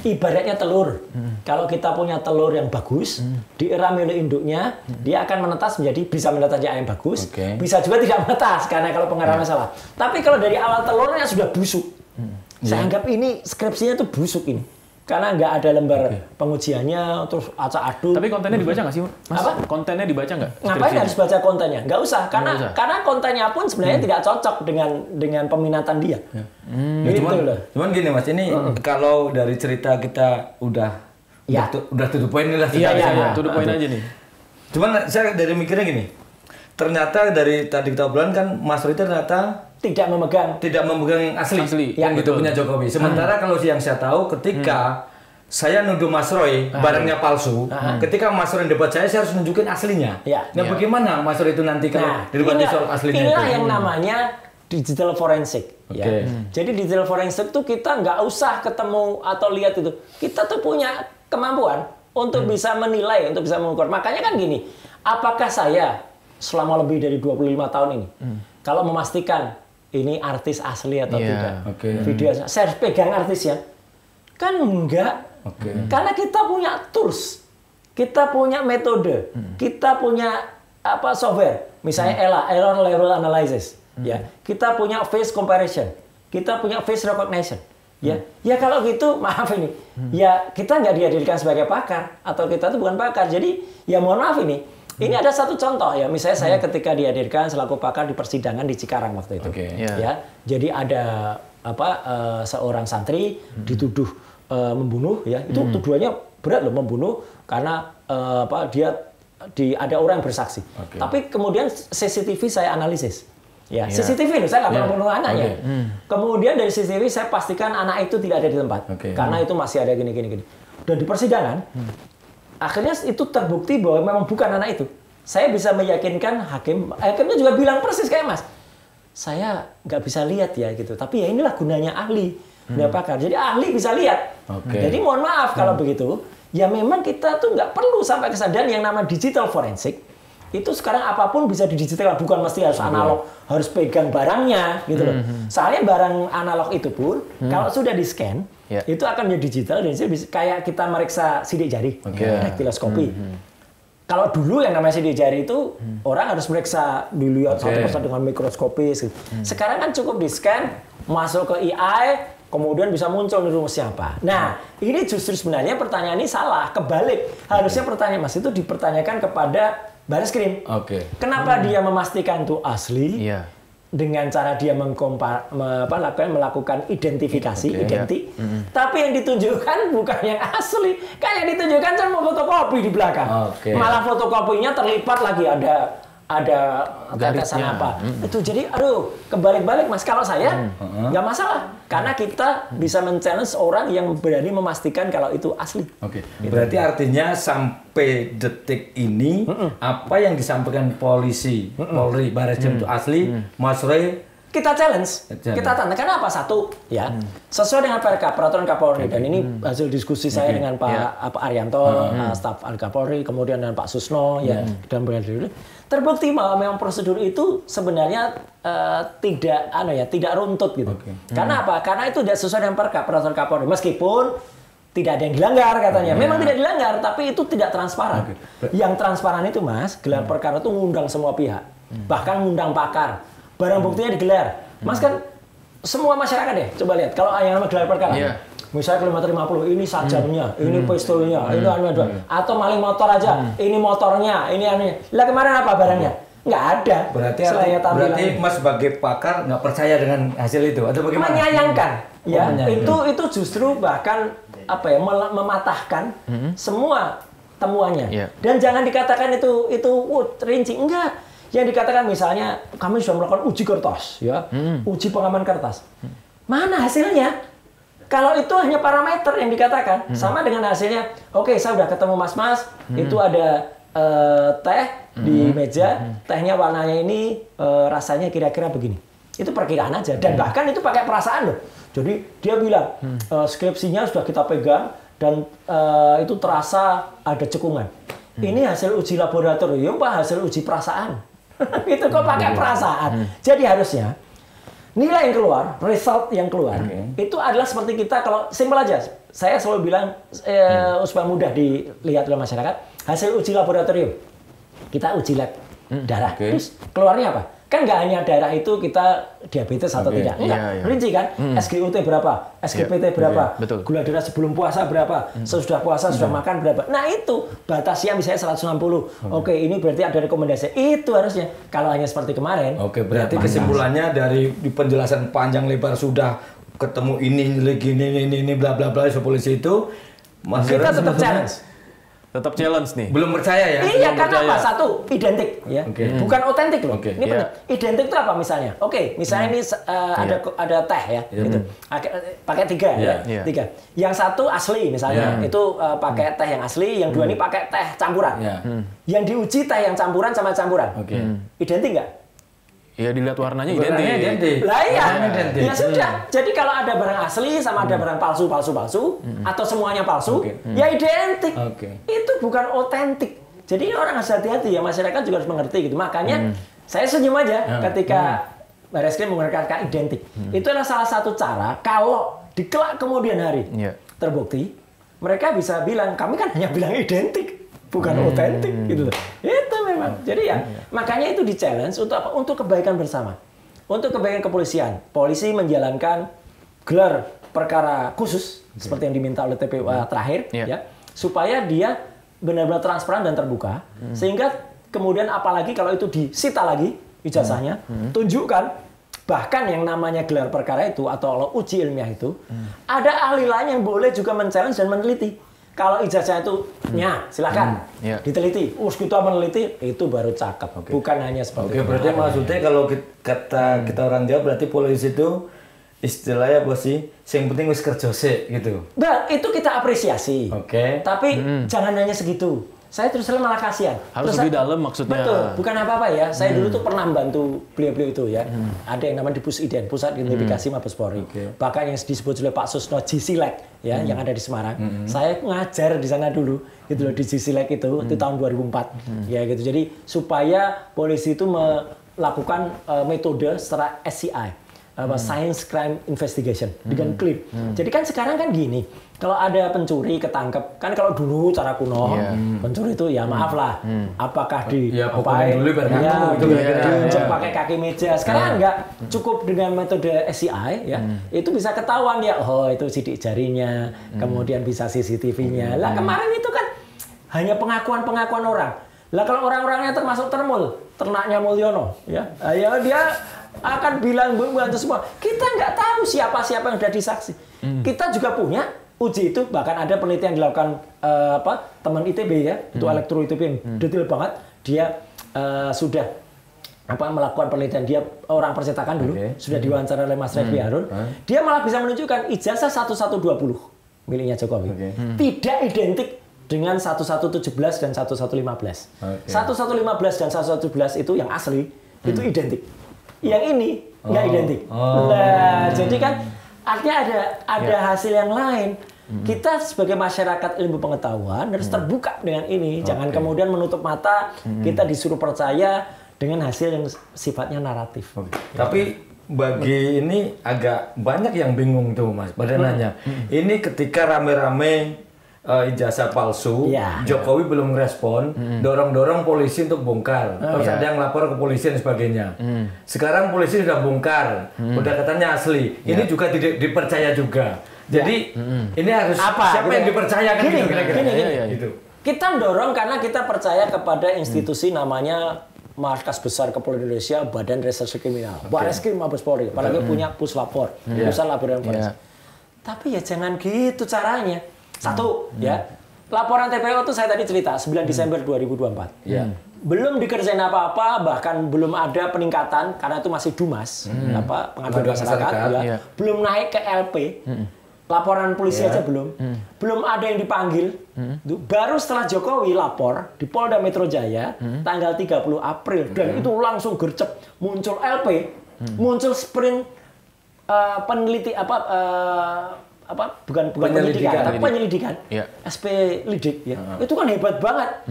Ibaratnya telur. Kalau kita punya telur yang bagus, dieram oleh induknya, dia akan menetas menjadi bisa menetas ayam bagus, bisa juga tidak menetas karena kalau pengarahan salah. Tapi kalau dari awal telurnya sudah busuk, saya anggap ini skripsinya tuh busuk ini. Karena nggak ada lembar pengujiannya, terus acak-aduk. Tapi kontennya dibaca nggak sih, Mas? Apa? Kontennya dibaca nggak? Ngapain harus baca kontennya? Nggak usah, karena kontennya pun sebenarnya tidak cocok dengan peminatan dia. Gitu loh. Cuman gini Mas, ini kalau dari cerita kita udah to the point lah. Iya, to the point aja nih. Cuman saya dari mikirnya gini, ternyata dari tadi kita obrolan kan Mas Roy ternyata tidak memegang yang asli yang itu punya Jokowi. Sementara kalau yang saya tahu ketika saya nuduh Mas Roy barangnya palsu, ketika Mas Roy debat saya harus nunjukin aslinya. Nah bagaimana Mas Roy itu nanti kalau debat soal aslinya itu? Inilah yang namanya digital forensik. Jadi digital forensik itu kita nggak usah ketemu atau lihat itu. Kita tuh punya kemampuan untuk bisa menilai, untuk bisa mengukur. Makanya kan gini, apakah saya selama lebih dari 25 tahun ini kalau memastikan ini artis asli atau tidak. Video saya pegang artisnya. Kan enggak. Karena kita punya tools. Kita punya metode. Kita punya software. Misalnya error level analysis, ya. Kita punya face comparison. Kita punya face recognition. Ya kalau gitu maaf ini. Ya kita nggak dihadirkan sebagai pakar atau kita tuh bukan pakar. Jadi ya mohon maaf ini. Ini ada satu contoh ya, misalnya saya ketika dihadirkan selaku pakar di persidangan di Cikarang waktu itu, ya. Jadi ada seorang santri dituduh membunuh, ya. Itu tuduhannya berat loh, membunuh karena ada orang yang bersaksi. Tapi kemudian CCTV saya analisis, ya. CCTV loh, saya nggak pernah membunuh anaknya. Kemudian dari CCTV saya pastikan anak itu tidak ada di tempat, karena itu masih ada gini. Dan di persidangan. Akhirnya itu terbukti bahwa memang bukan anak itu. Saya bisa meyakinkan hakimnya juga bilang persis kayak Mas. Saya nggak bisa lihat ya gitu. Tapi ya inilah gunanya ahli, gunanya pakar. Jadi ahli bisa lihat. Jadi mohon maaf kalau begitu. Ya memang kita tuh nggak perlu sampai kesadaran yang nama digital forensik. Itu sekarang apapun bisa didigital, bukan mesti harus analog, harus pegang barangnya gitu loh. Soalnya barang analog itu pun kalau sudah di-scan, itu akan menjadi digital dan bisa kayak kita meriksa sidik jari, daktiloskopi. Kalau dulu yang namanya sidik jari itu orang harus meriksa dilihat satu persatu dengan mikroskopis. Sekarang kan cukup di-scan, masuk ke AI, kemudian bisa muncul nih rumusnya apa. Nah, ini justru sebenarnya pertanyaan ini salah, kebalik. Harusnya pertanyaan Mas itu dipertanyakan kepada Bareskrim. Kenapa dia memastikan itu asli? Dengan cara dia melakukan identifikasi, tapi yang ditunjukkan bukan yang asli. Kan yang ditunjukkan cuma fotokopi di belakang. Malah fotokopinya terlipat lagi ada tetesan apa. Itu jadi kebalik-balik Mas. Kalau saya nggak masalah karena kita bisa men-challenge orang yang berani memastikan kalau itu asli. Berarti artinya sampai detik ini apa yang disampaikan polisi, Polri, Bareskrim itu asli, Mas Roy kita challenge, kita tanya kenapa? Satu, ya sesuai dengan peraturan Kapolri dan ini hasil diskusi saya dengan Pak Arianto, staf Kapolri, kemudian dengan Pak Susno, ya dan berbagai terbukti bahwa memang prosedur itu sebenarnya tidak runtut gitu. Karena apa? Karena itu tidak sesuai dengan peraturan Kapolri, meskipun tidak ada yang dilanggar katanya. Memang tidak dilanggar, tapi itu tidak transparan. Yang transparan itu Mas, gelar perkara itu ngundang semua pihak, bahkan ngundang pakar. Barang buktinya digelar. Mas kan semua masyarakat deh, coba lihat. Kalau yang nama gelar perkara, misalnya kilometer 50, ini sajamnya, ini pistolnya, ini atau maling motor aja, ini motornya, ini anunya. Lah kemarin apa barangnya? Nggak ada. Berarti Mas sebagai pakar nggak percaya dengan hasil itu atau bagaimana? Menyayangkan. Ya, itu justru bahkan mematahkan semua temuannya. Dan jangan dikatakan itu rinci, enggak. Yang dikatakan misalnya kami sudah melakukan uji kertas, uji pengaman kertas. Mana hasilnya? Kalau itu hanya parameter yang dikatakan, sama dengan hasilnya. Oke, saya sudah ketemu Mas, itu ada teh di meja, tehnya warnanya ini rasanya kira-kira begini. Itu perkiraan aja, dan bahkan itu pakai perasaan loh. Jadi dia bilang skripsinya sudah kita pegang dan itu terasa ada cekungan. Ini hasil uji laboratorium, Pak, hasil uji perasaan. Itu kok pakai perasaan. Jadi harusnya nilai yang keluar, result yang keluar, itu adalah seperti kita kalau simpel aja. Saya selalu bilang supaya mudah dilihat oleh masyarakat, hasil uji laboratorium. Kita uji lab darah. Terus keluarnya apa? Kan nggak hanya darah itu kita diabetes atau tidak. Enggak, rinci kan? SGUT berapa? SGPT berapa? Gula darah sebelum puasa berapa? Sesudah puasa sudah makan berapa? Nah itu batasnya misalnya 160. Oke, ini berarti ada rekomendasi. Itu harusnya. Kalau hanya seperti kemarin. Berarti kesimpulannya dari penjelasan panjang lebar sudah ketemu ini bla bla bla polisi itu. Kita tetap challenge. Tetap challenge nih. Belum percaya ya? Iya, karena apa? Satu, identik, ya. Bukan otentik loh. Ini benar. Identik itu apa misalnya? Misalnya ini ada teh ya, gitu. Pakai 3 ya. 3. Yang satu asli misalnya, itu pakai teh yang asli, yang 2 ini pakai teh campuran. Yang diuji teh yang campuran sama campuran. Identik nggak? Ya dilihat warnanya identik. Lah iya. Ya sudah. Jadi kalau ada barang asli sama ada barang palsu atau semuanya palsu, ya identik. Itu bukan otentik. Jadi orang harus hati-hati ya, masyarakat juga harus mengerti gitu. Makanya saya senyum aja ketika Bareskrim menggunakan kata identik. Itu adalah salah satu cara kalau di kelak kemudian hari terbukti, mereka bisa bilang kami kan hanya bilang identik. Bukan otentik gitu loh. Itu memang. Jadi ya, makanya itu di-challenge untuk apa? Untuk kebaikan bersama. Untuk kebaikan kepolisian. Polisi menjalankan gelar perkara khusus seperti yang diminta oleh TPU terakhir ya, supaya dia benar-benar transparan dan terbuka sehingga kemudian apalagi kalau itu disita lagi ijazahnya, tunjukkan bahkan yang namanya gelar perkara itu atau uji ilmiah itu ada ahli lain yang boleh juga men-challenge dan meneliti. Kalau ijazah itu, silakan diteliti. Kita meneliti itu baru cakep, bukan hanya seperti itu. Berarti maksudnya kalau kita orang Jawa berarti polisi itu istilahnya apa sih? Yang penting wis kerja sik gitu. Nah, itu kita apresiasi. Tapi jangan hanya segitu. Saya terus terang malah kasihan. Harus lebih dalam maksudnya. Betul, bukan apa-apa ya. Saya dulu tuh pernah membantu beliau-beliau itu ya. Ada yang namanya di Pusiden, Pusat Identifikasi Mabes Polri. Bahkan yang disebut oleh Pak Susno G-Silek ya, yang ada di Semarang. Saya ngajar di sana dulu, gitu loh, di G-Silek itu tahun 2004. Ya gitu. Jadi supaya polisi itu melakukan metode secara SCI. science crime investigation dengan clean. Jadi kan sekarang kan gini, kalau ada pencuri ketangkep, kan kalau dulu cara kuno pencuri itu ya maaf lah, apakah diinjek pakai kaki meja. Sekarang enggak, cukup dengan metode SCI ya, itu bisa ketahuan ya, oh itu sidik jarinya, kemudian bisa CCTV-nya. Lah kemarin itu kan hanya pengakuan-pengakuan orang. Lah kalau orang-orangnya termasuk ternaknya Mulyono, ya dia akan bilang bantu semua. Kita nggak tahu siapa-siapa yang sudah disaksi. Kita juga punya uji itu, bahkan ada penelitian dilakukan teman ITB ya, itu elektro ITB yang detail banget. Dia sudah melakukan penelitian, dia orang percetakan dulu, sudah diwawancara oleh Mas Refli Harun. Dia malah bisa menunjukkan ijazah 1120 miliknya Jokowi. Tidak identik dengan 1117 dan 1115. 1115 dan 1117 itu yang asli, itu identik. Yang ini nggak identik. Nah, jadi kan artinya ada hasil yang lain. Kita sebagai masyarakat ilmu pengetahuan harus terbuka dengan ini. Jangan kemudian menutup mata, kita disuruh percaya dengan hasil yang sifatnya naratif. Tapi bagi ini agak banyak yang bingung tuh Mas, pada nanya. Ini ketika rame-rame ijazah palsu, Jokowi belum respon, dorong-dorong polisi untuk bongkar. Terus ada yang lapor ke polisi dan sebagainya. Sekarang polisi sudah bongkar, udah katanya asli. Ini juga tidak dipercaya juga. Jadi ini harus siapa yang dipercaya kan? Gini. Gitu. Kita dorong karena kita percaya kepada institusi namanya Markas Besar Kepolisian Indonesia, Badan Reserse Kriminal, Bareskrim Mabes Polri, apalagi punya Puslapor, Pusat Laboratorium Forensik. Tapi ya jangan gitu caranya. Satu, ya, laporan TPO itu saya tadi cerita 9 Desember 2024. Belum dikerjain apa-apa, bahkan belum ada peningkatan karena itu masih Dumas, pengaduan masyarakat, belum naik ke LP. Laporan polisi aja belum ada yang dipanggil. Baru setelah Jokowi lapor di Polda Metro Jaya tanggal 30 April dan itu langsung gercep muncul LP, muncul sprint peneliti bukan penyelidikan, tapi penyelidikan. SP Lidik ya. Itu kan hebat banget.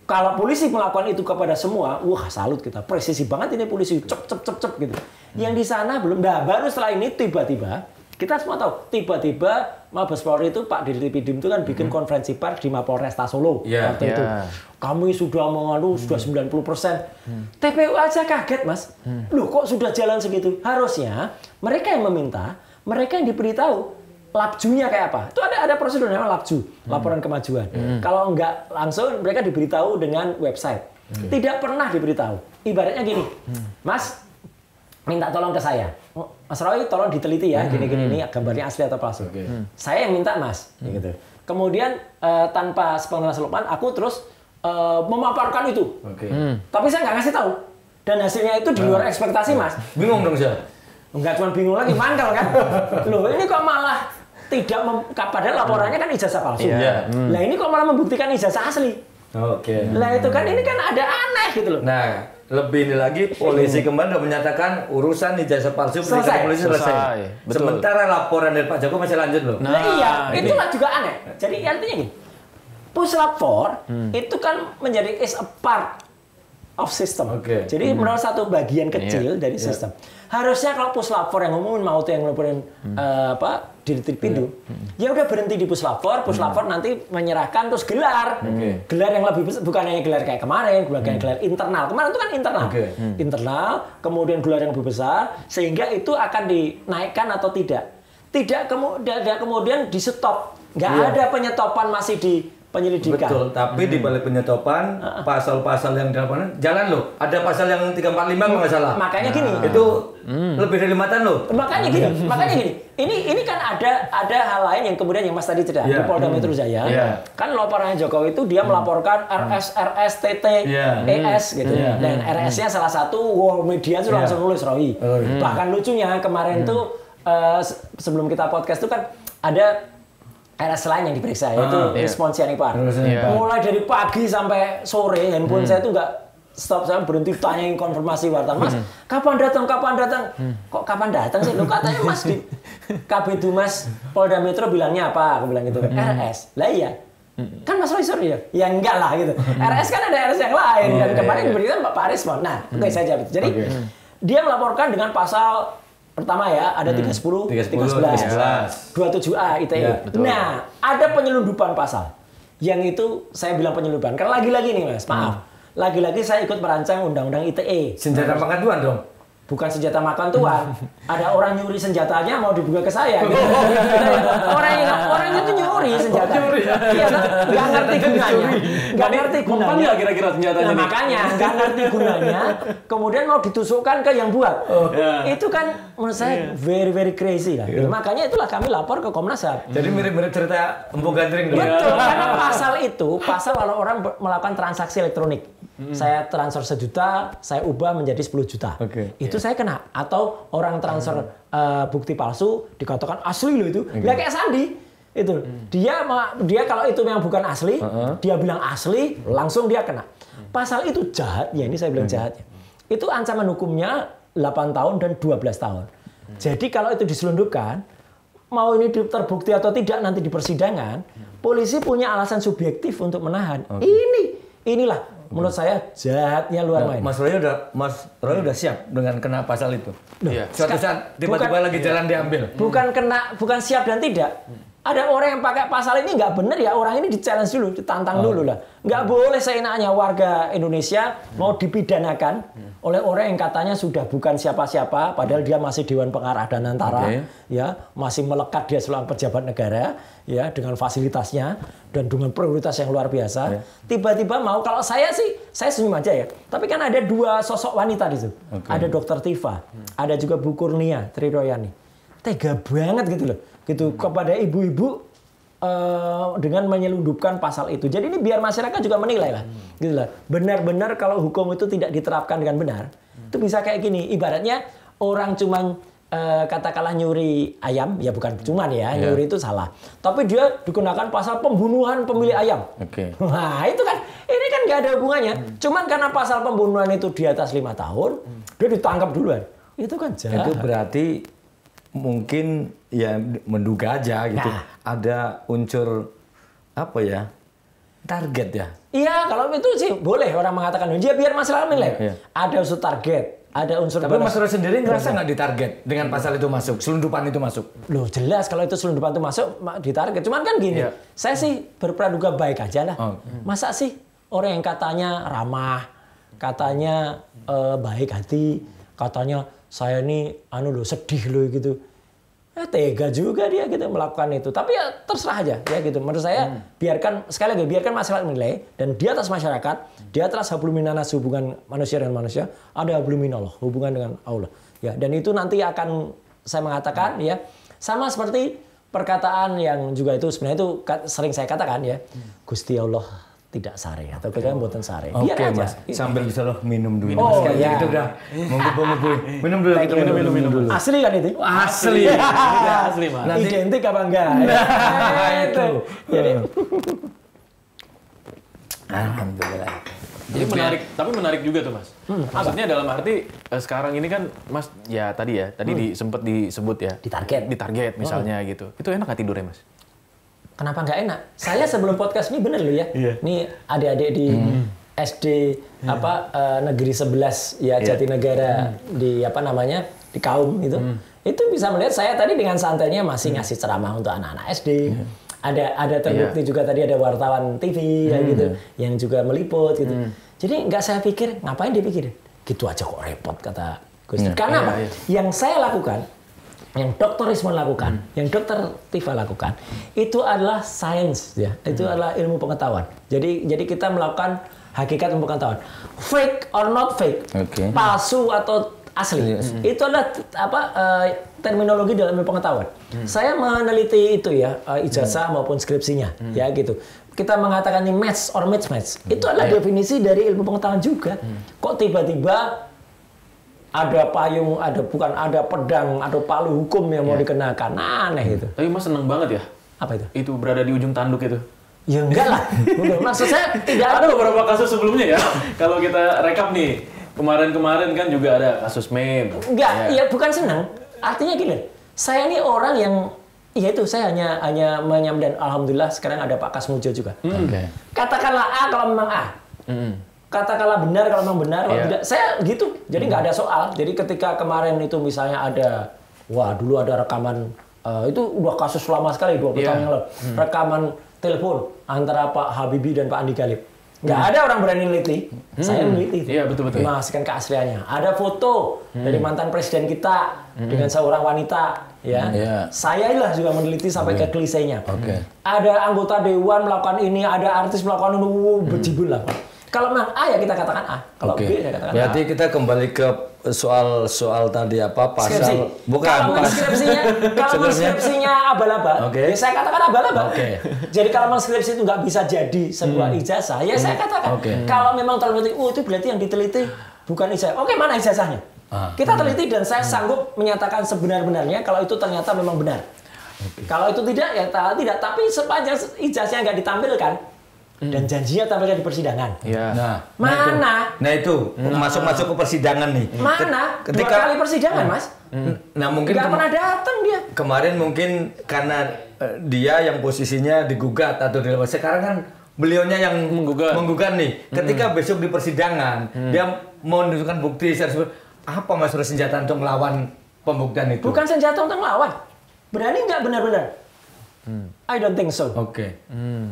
Kalau polisi melakukan itu kepada semua, wah salut kita. Presisi banget ini polisi, cep gitu. Yang di sana belum. Nah, baru setelah ini tiba-tiba kita semua tahu, tiba-tiba Mabes Polri itu Pak Dirti Pidim itu kan bikin konferensi pers di Mapolresta Solo waktu itu. Kami sudah sudah 90%. TPU aja kaget, Mas. Loh kok sudah jalan segitu? Harusnya mereka yang meminta, mereka yang diberitahu labjunya kayak apa. Itu ada prosedur namanya labju, laporan kemajuan. Kalau enggak langsung mereka diberitahu dengan website. Tidak pernah diberitahu. Ibaratnya gini, Mas minta tolong ke saya. Mas Roy tolong diteliti ya, gini-gini ini gambarnya asli atau palsu. Saya yang minta Mas, gitu. Kemudian tanpa sepengetahuan Lukman, aku terus memaparkan itu. Tapi saya nggak ngasih tahu. Dan hasilnya itu di luar ekspektasi Mas. Bingung dong saya. Enggak cuma bingung lagi, mangkal kan. Loh ini kok malah tidak padahal laporannya kan ijazah palsu. Nah ini kok malah membuktikan ijazah asli. Nah itu kan ini kan ada aneh gitu loh. Nah lebih ini lagi polisi kemarin sudah menyatakan urusan ijazah palsu pendidikan polisi selesai. Sementara laporan dari Pak Jokowi masih lanjut loh. Nah iya, itulah juga aneh. Jadi artinya gini, Puslap 4 itu kan menjadi is a part of system. Jadi menurut satu bagian kecil dari sistem. Harusnya kalau Puslap 4 yang ngomongin mau tuh yang ngelaporin Dirti Pidim, ya udah berhenti di Puslap 4, Puslap 4 nanti menyerahkan terus gelar. Gelar yang lebih besar, bukan hanya gelar kayak kemarin, gelar internal. Kemarin itu kan internal. Internal, kemudian gelar yang lebih besar, sehingga itu akan dinaikkan atau tidak. Tidak kemudian di stop. Nggak ada penyetopan masih di penyelidikan. Betul, tapi di balik penyetopan, pasal-pasal yang dilakukan jalan loh. Ada pasal yang 345 kalau nggak salah. Makanya gini. Itu lebih dari 5 tahun loh. Makanya gini. Ini kan ada hal lain yang kemudian yang Mas tadi cerita di Polda Metro Jaya. Kan laporannya Jokowi itu dia melaporkan RS, TT, ES gitu. Dan RS-nya salah satu media itu langsung nulis Roy. Bahkan lucunya kemarin tuh sebelum kita podcast itu kan ada RS lain yang diperiksa, yaitu respon Sianipar. Mulai dari pagi sampai sore, handphone saya tuh nggak stop, saya berhenti tanyain konfirmasi wartawan. Mas, kapan datang? Kok kapan datang sih? Lu katanya Mas di Kabid Humas Polda Metro bilangnya apa? Aku bilang gitu. RS. Lah iya. Kan Mas Roy ya? Ya enggak lah gitu. RS kan ada RS yang lain. Dan kemarin diberikan Pak Rismon. Nah, oke saya jawab. Jadi dia melaporkan dengan pasal pertama ya, ada 310, 311, 27A ITE. Ya, nah, ada penyelundupan pasal. Yang itu saya bilang penyelundupan. Karena lagi-lagi nih Mas, maaf. Lagi-lagi saya ikut merancang undang-undang ITE. Senjata makan tuan dong? Bukan senjata makan tuan. Ada orang nyuri senjatanya mau dibuka ke saya. Gitu. orang itu nyuri senjata. Iya, nggak ngerti gunanya. Nggak ngerti gunanya. Nggak kira-kira senjatanya. Nah, makanya nggak ngerti gunanya. Kemudian mau ditusukkan ke yang buat. Itu kan menurut saya very crazy lah. Makanya itulah kami lapor ke Komnas HAM. Jadi mirip-mirip cerita Empu Gandring dong. Betul, karena pasal kalau orang melakukan transaksi elektronik. Saya transfer 1 juta, saya ubah menjadi 10 juta. Itu saya kena. Atau orang transfer bukti palsu dikatakan asli loh itu. Ya kayak Sandi. Itu. Dia kalau itu memang bukan asli, dia bilang asli, langsung dia kena. Pasal itu jahat, ya ini saya bilang jahatnya. Itu ancaman hukumnya 8 tahun dan 12 tahun. Jadi kalau itu diselundupkan, mau ini terbukti atau tidak nanti di persidangan, polisi punya alasan subjektif untuk menahan. Inilah menurut saya jahatnya luar main. Mas Roy udah siap dengan kena pasal itu. Suatu saat tiba-tiba lagi jalan diambil. Bukan siap dan tidak. Ada orang yang pakai pasal ini nggak benar ya, orang ini di-challenge dulu, ditantang dulu lah. Nggak boleh seenaknya warga Indonesia mau dipidanakan oleh orang yang katanya sudah bukan siapa-siapa, padahal dia masih Dewan Pengarah dan Antara, ya masih melekat dia sebagai pejabat negara, ya dengan fasilitasnya dan dengan prioritas yang luar biasa. Tiba-tiba mau, kalau saya sih, saya senyum aja ya. Tapi kan ada 2 sosok wanita di situ. Ada Dr. Tifa, ada juga Bu Kurnia Triroyani. Tega banget gitu loh. Gitu kepada ibu-ibu dengan menyelundupkan pasal itu. Jadi ini biar masyarakat juga menilai lah. Gitu lah. Benar-benar kalau hukum itu tidak diterapkan dengan benar, itu bisa kayak gini. Ibaratnya orang cuman katakanlah nyuri ayam, ya bukan cuman ya, nyuri itu salah. Tapi dia digunakan pasal pembunuhan pemilik ayam. Nah, itu kan ini kan nggak ada hubungannya. Cuman karena pasal pembunuhan itu di atas 5 tahun, dia ditangkap duluan. Itu kan jahat. Itu berarti mungkin ya menduga aja gitu. Ada unsur apa ya? Target ya? Iya, kalau itu sih boleh orang mengatakan. Dia biar masyarakat menilai. Ada unsur target, ada unsur. Tapi Mas Roy sendiri ngerasa nggak ditarget dengan pasal itu masuk, selundupan itu masuk? Loh jelas kalau itu selundupan itu masuk ditarget. Cuman kan gini, saya sih berpraduga baik aja lah. Masa sih orang yang katanya ramah, katanya baik hati, katanya saya ini sedih loh gitu. Tega juga dia gitu melakukan itu. Tapi ya terserah aja ya gitu. Menurut saya biarkan sekali lagi biarkan masyarakat menilai, dan di atas masyarakat, di atas hablum minanas, hubungan manusia dengan manusia, ada hablum minallah, hubungan dengan Allah. Ya, dan itu nanti akan saya mengatakan ya sama seperti perkataan yang juga itu sebenarnya itu sering saya katakan ya. Gusti Allah tidak sare atau kita buatan sare. Biar aja. Mas. Sambil bisa loh minum dulu. Oh iya. Itu udah menggebu-gebu. Minum dulu kita minum dulu. Asli kan itu? Asli. Asli, Mas. Nanti identik apa enggak? Nah, itu. Jadi alhamdulillah. Jadi menarik juga tuh Mas. Maksudnya dalam arti sekarang ini kan Mas ya tadi sempat disebut ya. Ditarget misalnya gitu. Itu enak nggak tidurnya Mas? Kenapa nggak enak? Saya sebelum podcast ini bener loh ya. Ini adik-adik di SD negeri 11 ya Jatinegara di di Kaum itu. Itu bisa melihat saya tadi dengan santainya masih ngasih ceramah untuk anak-anak SD. Ada terbukti juga tadi ada wartawan TV ya gitu yang juga meliput gitu. Jadi nggak saya pikir ngapain dipikir? Gitu aja kok repot kata Gus. Karena apa? Yang saya lakukan, yang Dr. Rismon lakukan, yang Dr. Tifa lakukan, itu adalah sains ya, itu adalah ilmu pengetahuan. Jadi kita melakukan hakikat ilmu pengetahuan. Fake or not fake, palsu atau asli, itu adalah terminologi dalam ilmu pengetahuan. Saya meneliti itu ya, ijazah maupun skripsinya, ya gitu. Kita mengatakan ini match or mismatch, itu adalah definisi dari ilmu pengetahuan juga. Kok tiba-tiba ada payung, ada pedang, ada palu hukum yang mau dikenakan. Aneh itu. Tapi Mas seneng banget ya? Apa itu? Itu berada di ujung tanduk itu. Ya enggak lah. Maksud saya tidak ada beberapa kasus sebelumnya ya. Kalau kita rekap nih, kemarin-kemarin kan juga ada kasus meme. Enggak, ya bukan senang. Artinya gini, saya ini orang yang saya hanya menyamdan alhamdulillah sekarang ada Pak Kasmujo juga. Katakanlah A kalau memang A. Katakanlah benar kalau memang benar, kalau tidak saya gitu. Jadi nggak ada soal. Jadi ketika kemarin itu misalnya ada Wah, dulu ada rekaman, itu udah kasus lama sekali, 20 tahun yang lalu. Rekaman telepon antara Pak Habibie dan Pak Andi Galip. Nggak ada orang berani neliti, saya meneliti itu. Iya, betul-betul. Memastikan keasliannya. Ada foto dari mantan presiden kita dengan seorang wanita, ya. Saya lah juga meneliti sampai ke klisenya. Ada anggota dewan melakukan ini, ada artis melakukan ini, berjibun lah. Kalau memang A ya kita katakan A, kalau B ya katakan A. Berarti kita kembali ke soal tadi apa pasal skripsi. Bukan kalau skripsinya abal-abal, ya saya katakan abal-abal. Jadi kalau skripsi itu nggak bisa jadi sebuah ijazah, ya saya katakan. Kalau memang terlebih itu berarti yang diteliti bukan ijazah. Oke, mana ijazahnya? Kita teliti dan saya sanggup menyatakan sebenar-benarnya kalau itu ternyata memang benar. Kalau itu tidak, ya tidak. Tapi sepanjang ijazahnya nggak ditampilkan, dan janjinya tampilkan di persidangan. Nah itu masuk ke persidangan nih. Mana? Ketika 2 kali persidangan, Mas. Nah mungkin nggak pernah datang dia. Kemarin mungkin karena dia yang posisinya digugat atau sekarang kan beliaunya yang menggugat nih. Ketika besok di persidangan dia mau menunjukkan bukti apa Mas senjata untuk melawan pembuktian itu? Bukan senjata untuk melawan. Berani nggak benar-benar? I don't think so.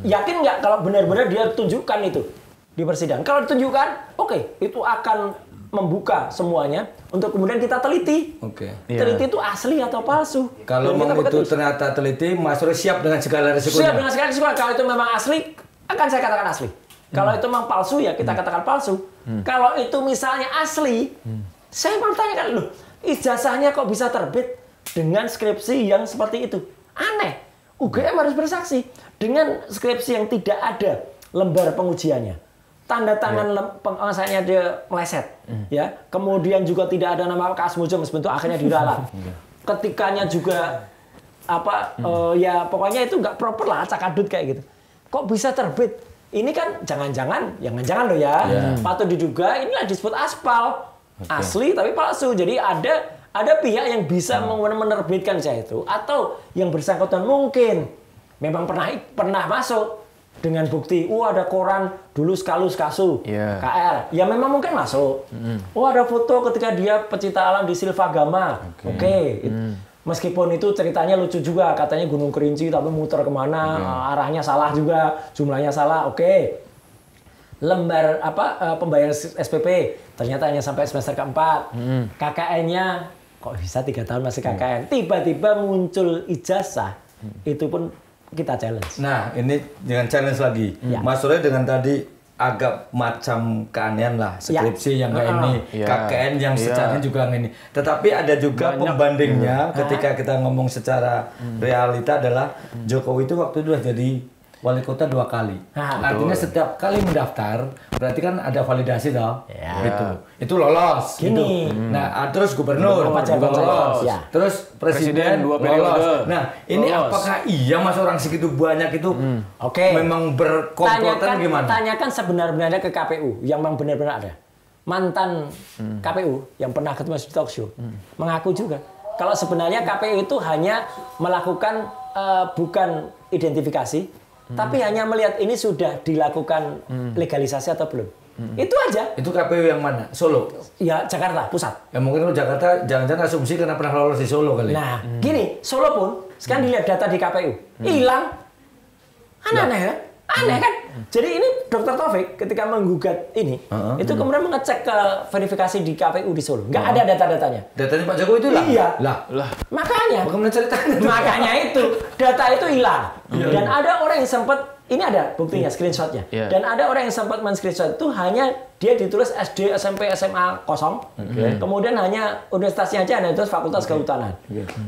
Yakin nggak kalau benar-benar dia tunjukkan itu di persidangan? Kalau ditunjukkan, itu akan membuka semuanya untuk kemudian kita teliti. Teliti itu asli atau palsu. Kalau memang itu ternyata teliti, Mas Roy siap dengan segala risikonya? Siap dengan segala risiko. Kalau itu memang asli, akan saya katakan asli. Kalau itu memang palsu, ya kita katakan palsu. Kalau itu misalnya asli, saya mau tanyakan, loh, ijazahnya kok bisa terbit dengan skripsi yang seperti itu? Aneh. UGM harus bersaksi dengan skripsi yang tidak ada lembar pengujiannya, tanda tangan pengawasannya dia meleset, ya. Kemudian juga tidak ada nama Pak Asmujo meskipun itu akhirnya diralat. Ketikanya juga ya pokoknya itu nggak proper lah, acak-adut kayak gitu. Kok bisa terbit? Ini kan jangan-jangan loh ya, patut diduga inilah disebut aspal, asli tapi palsu. Jadi ada pihak yang bisa menerbitkan saya itu, atau yang bersangkutan mungkin memang pernah masuk dengan bukti, ada koran dulu Skalus Kasu, KR, ya memang mungkin masuk. Ada foto ketika dia pecinta alam di Silvagama, meskipun itu ceritanya lucu juga, katanya Gunung Kerinci tapi muter kemana, arahnya salah juga, jumlahnya salah, lembar pembayaran SPP ternyata hanya sampai semester keempat, KKN-nya kok bisa 3 tahun masih KKN? Tiba-tiba muncul ijazah, itu pun kita challenge. Nah, ini dengan challenge lagi. Mas Roy dengan tadi agak macam keanehan lah, skripsi yang kayak ini, KKN yang secaranya juga ini. Tetapi ada juga pembandingnya ketika kita ngomong secara realita adalah Jokowi itu waktu itu sudah jadi wali kota 2 kali. Artinya setiap kali mendaftar berarti kan ada validasi toh. Itu lolos. Gini. Gitu. Nah, terus gubernur juga lolos. Terus presiden 2 periode. Nah, ini apakah iya Mas orang segitu banyak itu memang berkomplotan gimana? Tanyakan sebenarnya ke KPU yang memang benar-benar ada. Mantan KPU yang pernah ketemu di talk show mengaku juga kalau sebenarnya KPU itu hanya melakukan bukan identifikasi, tapi hanya melihat ini sudah dilakukan legalisasi atau belum. Itu aja. Itu KPU yang mana? Solo? Ya, Jakarta, pusat. Ya mungkin kalau Jakarta, jangan-jangan asumsi karena pernah lolos di Solo kali. Nah, gini, Solo pun, sekarang dilihat data di KPU, hilang. Aneh ya? Aneh kan? Jadi ini Dr. Taufik ketika menggugat ini, itu kemudian mengecek ke verifikasi di KPU di Solo. Nggak ada data-datanya. Datanya Pak Jokowi itu hilang? Iya. Lah. Makanya. Bagaimana ceritanya? Makanya itu, data itu hilang. Dan ada orang yang sempat, ini ada buktinya, screenshotnya. Dan ada orang yang sempat men-screenshot itu hanya dia ditulis SD, SMP, SMA kosong. Kemudian hanya universitasnya aja, ada terus Fakultas Kehutanan.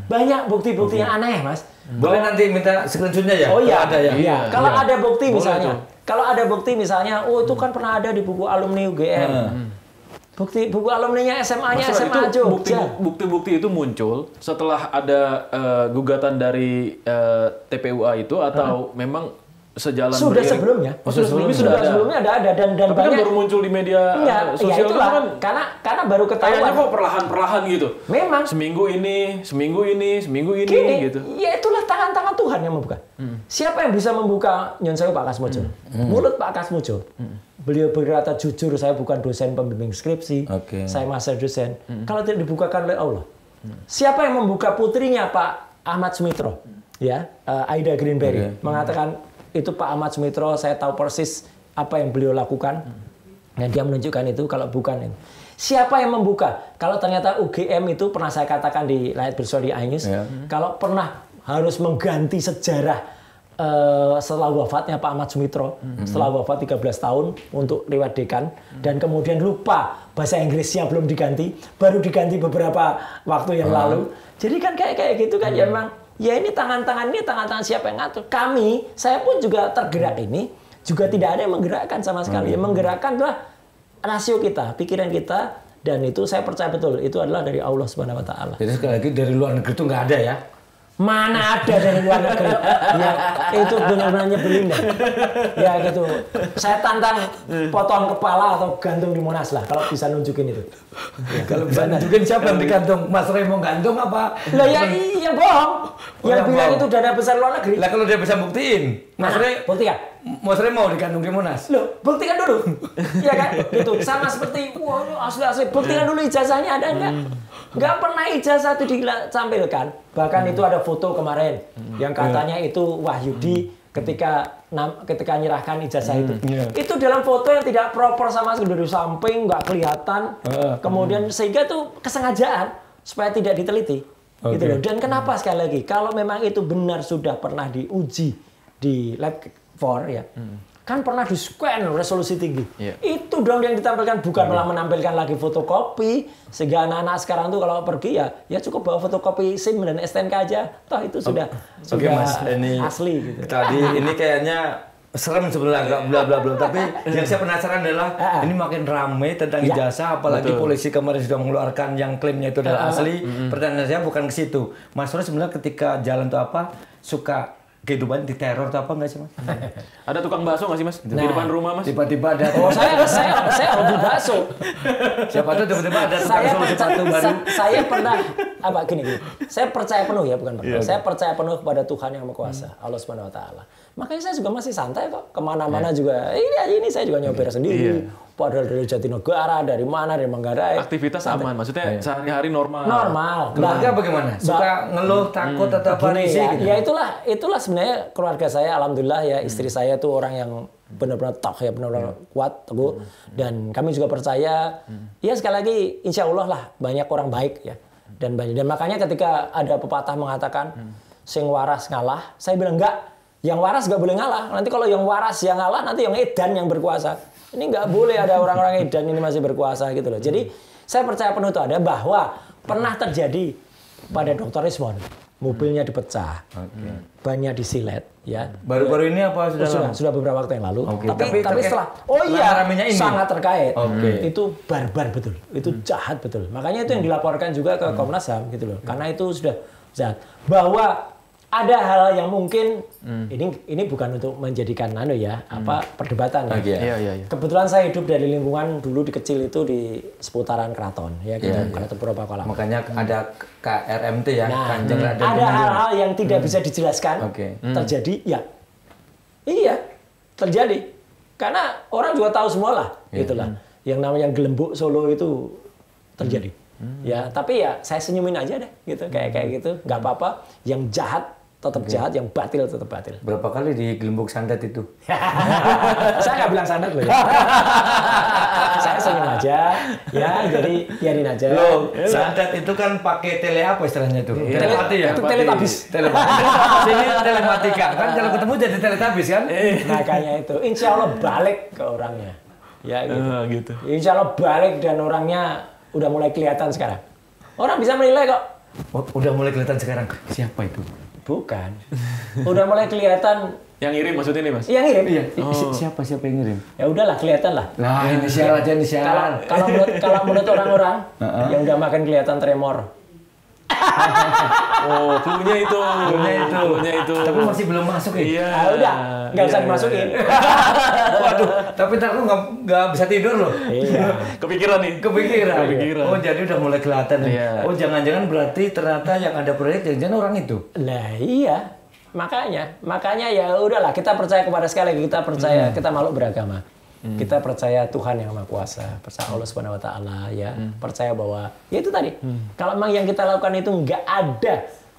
Banyak bukti-bukti yang aneh, Mas. Boleh nanti minta screenshotnya ya? Oh iya, ada ya. Iya. Kalau ada bukti misalnya, itu kan pernah ada di buku alumni UGM. Bukti buku alumninya SMA-nya SMA Jogja. Bukti-bukti itu muncul setelah ada gugatan dari TPUA itu atau memang sejalan sudah sebelumnya. Sebelumnya ada dan tapi banyak kan baru muncul di media sosial itulah, kan karena baru ketahuan. Kayaknya kok perlahan-perlahan gitu. Memang seminggu ini gini, gitu. Ya itulah tangan-tangan Tuhan yang membuka. Siapa yang bisa membuka Nyon Sewu Pak Kasmujo? Mulut Pak Kasmujo. Beliau berkata jujur, saya bukan dosen pembimbing skripsi. Saya master dosen. Kalau tidak dibukakan oleh Allah, Siapa yang membuka putrinya Pak Ahmad Sumitro? Ya, Aida Greenberry mengatakan itu Pak Ahmad Sumitro, saya tahu persis apa yang beliau lakukan. Dan dia menunjukkan itu, kalau bukan itu. Siapa yang membuka? Kalau ternyata UGM itu pernah saya katakan di Rakyat Bersua di iNews, kalau pernah harus mengganti sejarah setelah wafatnya Pak Ahmad Sumitro, setelah wafat 13 tahun untuk riwayat dekan, dan kemudian lupa bahasa Inggrisnya belum diganti, baru diganti beberapa waktu yang lalu. Jadi kan kayak gitu kan, ya memang, ya ini tangan-tangan siapa yang ngatur? Kami, saya pun juga tergerak ini, juga tidak ada yang menggerakkan sama sekali. Yang menggerakkan adalah rasio kita, pikiran kita, dan itu saya percaya betul, itu adalah dari Allah Subhanahu Wa Taala. Jadi sekali lagi dari luar negeri itu nggak ada ya? Mana ada dari luar negeri? Ya, itu benar-benar nyebelin deh. Ya gitu. Saya tantang potong kepala atau gantung di Monas lah kalau bisa nunjukin itu. Ya, kalau bisa nunjukin siapa yang digantung? Mas Roy mau gantung apa? Lah ya yang bohong. Yang bilang itu dana besar luar negeri. Lah kalau dia bisa buktiin, Mas Roy buktikan. Mas Roy mau digantung di Monas. Loh, buktikan dulu. Iya kan? Gitu. Sama seperti wah asli-asli. Buktikan dulu ijazahnya ada enggak? Nggak pernah ijazah itu ditampilkan. Bahkan itu ada foto kemarin yang katanya itu Wahyudi ketika nyerahkan ijazah itu. Itu dalam foto yang tidak proper sama sekali, dari samping nggak kelihatan. Kemudian sehingga itu kesengajaan supaya tidak diteliti. Gitu loh. Dan kenapa sekali lagi kalau memang itu benar sudah pernah diuji di lab 4 ya. Kan pernah di-scan resolusi tinggi. Itu dong yang ditampilkan, bukan malah menampilkan lagi fotokopi. Sehingga anak-anak sekarang tuh kalau pergi ya cukup bawa fotokopi SIM dan STNK aja. Toh itu sudah Mas, ini asli gitu. Tadi ini kayaknya serem sebenarnya, agak bla bla bla. Tapi yang saya penasaran adalah ini makin ramai tentang ijazah, apalagi polisi kemarin sudah mengeluarkan yang klaimnya itu adalah asli. Pertanyaan saya bukan ke situ. Mas Roy sebenarnya ketika jalan tuh apa suka kehidupan diteror atau apa nggak sih Mas? Ada tukang bakso nggak sih Mas? Di depan rumah Mas? Tiba-tiba ada. Oh saya hobi bakso. Siapa tahu tiba-tiba ada tukang sepatu baru. Saya pernah gini. Saya percaya penuh ya, bukan pernah. Saya percaya penuh kepada Tuhan yang Maha Kuasa, Allah Subhanahu Wa Taala. Makanya saya juga masih santai kok. Kemana-mana juga. Ini saya juga nyopir sendiri. Padahal dari Jatinegara, dari mana, dari Manggarai. Aktivitas aman, maksudnya sehari-hari normal. Normal. Keluarga bagaimana? Suka ngeluh, takut atau apa nih? Ya itulah sebenarnya keluarga saya. Alhamdulillah ya, istri saya tuh orang yang benar-benar tough ya, benar-benar kuat, teguh. Dan kami juga percaya, ya sekali lagi, insya Allah lah banyak orang baik ya. Dan makanya ketika ada pepatah mengatakan, sing waras ngalah, saya bilang enggak. Yang waras nggak boleh ngalah. Nanti kalau yang waras yang ngalah, nanti yang edan yang berkuasa. Ini nggak boleh ada orang-orang edan ini masih berkuasa gitu loh. Jadi saya percaya penuh itu ada bahwa pernah terjadi pada Dr. Rizwan. Mobilnya dipecah, bannya disilet, ya. Baru-baru ini apa sudah beberapa waktu yang lalu. Tapi setelah, sangat terkait. Itu barbar betul, itu jahat betul. Makanya itu yang dilaporkan juga ke Komnas HAM gitu loh. Karena itu sudah jahat. Bahwa ada hal yang mungkin ini bukan untuk menjadikan perdebatan. Kebetulan saya hidup dari lingkungan dulu di kecil itu di seputaran keraton ya Keraton Purwakalapa. Makanya ada KRMT ya, Kanjeng Raden. Ada hal-hal yang tidak bisa dijelaskan terjadi ya. Iya, terjadi. Karena orang juga tahu semua lah gitulah. Yang namanya Gelembuk Solo itu terjadi. Ya, tapi ya saya senyumin aja deh gitu kayak gitu, nggak apa-apa. Yang jahat tetap jahat, yang batil tetap batil. Berapa kali di Gelembuk santet itu? Saya nggak bilang santet loh ya. Saya senyum aja, ya jadi biarin aja. Loh, santet itu kan pakai tele apa istilahnya itu? Telepati ya? Itu teletabis. Sini telematika, kan kalau ketemu jadi teletabis kan? Makanya itu, insya Allah balik ke orangnya. Ya gitu. Insya Allah balik dan orangnya udah mulai kelihatan sekarang. Orang bisa menilai kok. Oh, udah mulai kelihatan sekarang. Siapa itu? Bukan. Udah mulai kelihatan. Yang ngirim maksudnya nih Mas? Yang ngirim. Iya. Siapa yang ngirim? Ya udahlah kelihatan lah. Nah, inisial aja inisial. Kalau menurut orang-orang yang udah makin kelihatan tremor. Oh, cluenya itu. Tapi masih belum masuk ya? Iya. Udah, nggak usah dimasukin. Waduh, tapi ntar aku nggak bisa tidur loh. Iya. Kepikiran. Oh, jadi udah mulai kelihatan. Oh, jangan-jangan berarti ternyata yang ada proyek jangan-jangan orang itu. Nah, iya. Makanya ya udahlah kita percaya kepada sekali lagi kita percaya kita makhluk beragama. Kita percaya Tuhan yang Maha Kuasa, percaya Allah Subhanahu Wa Taala, ya, percaya bahwa ya itu tadi. Kalau memang yang kita lakukan itu nggak ada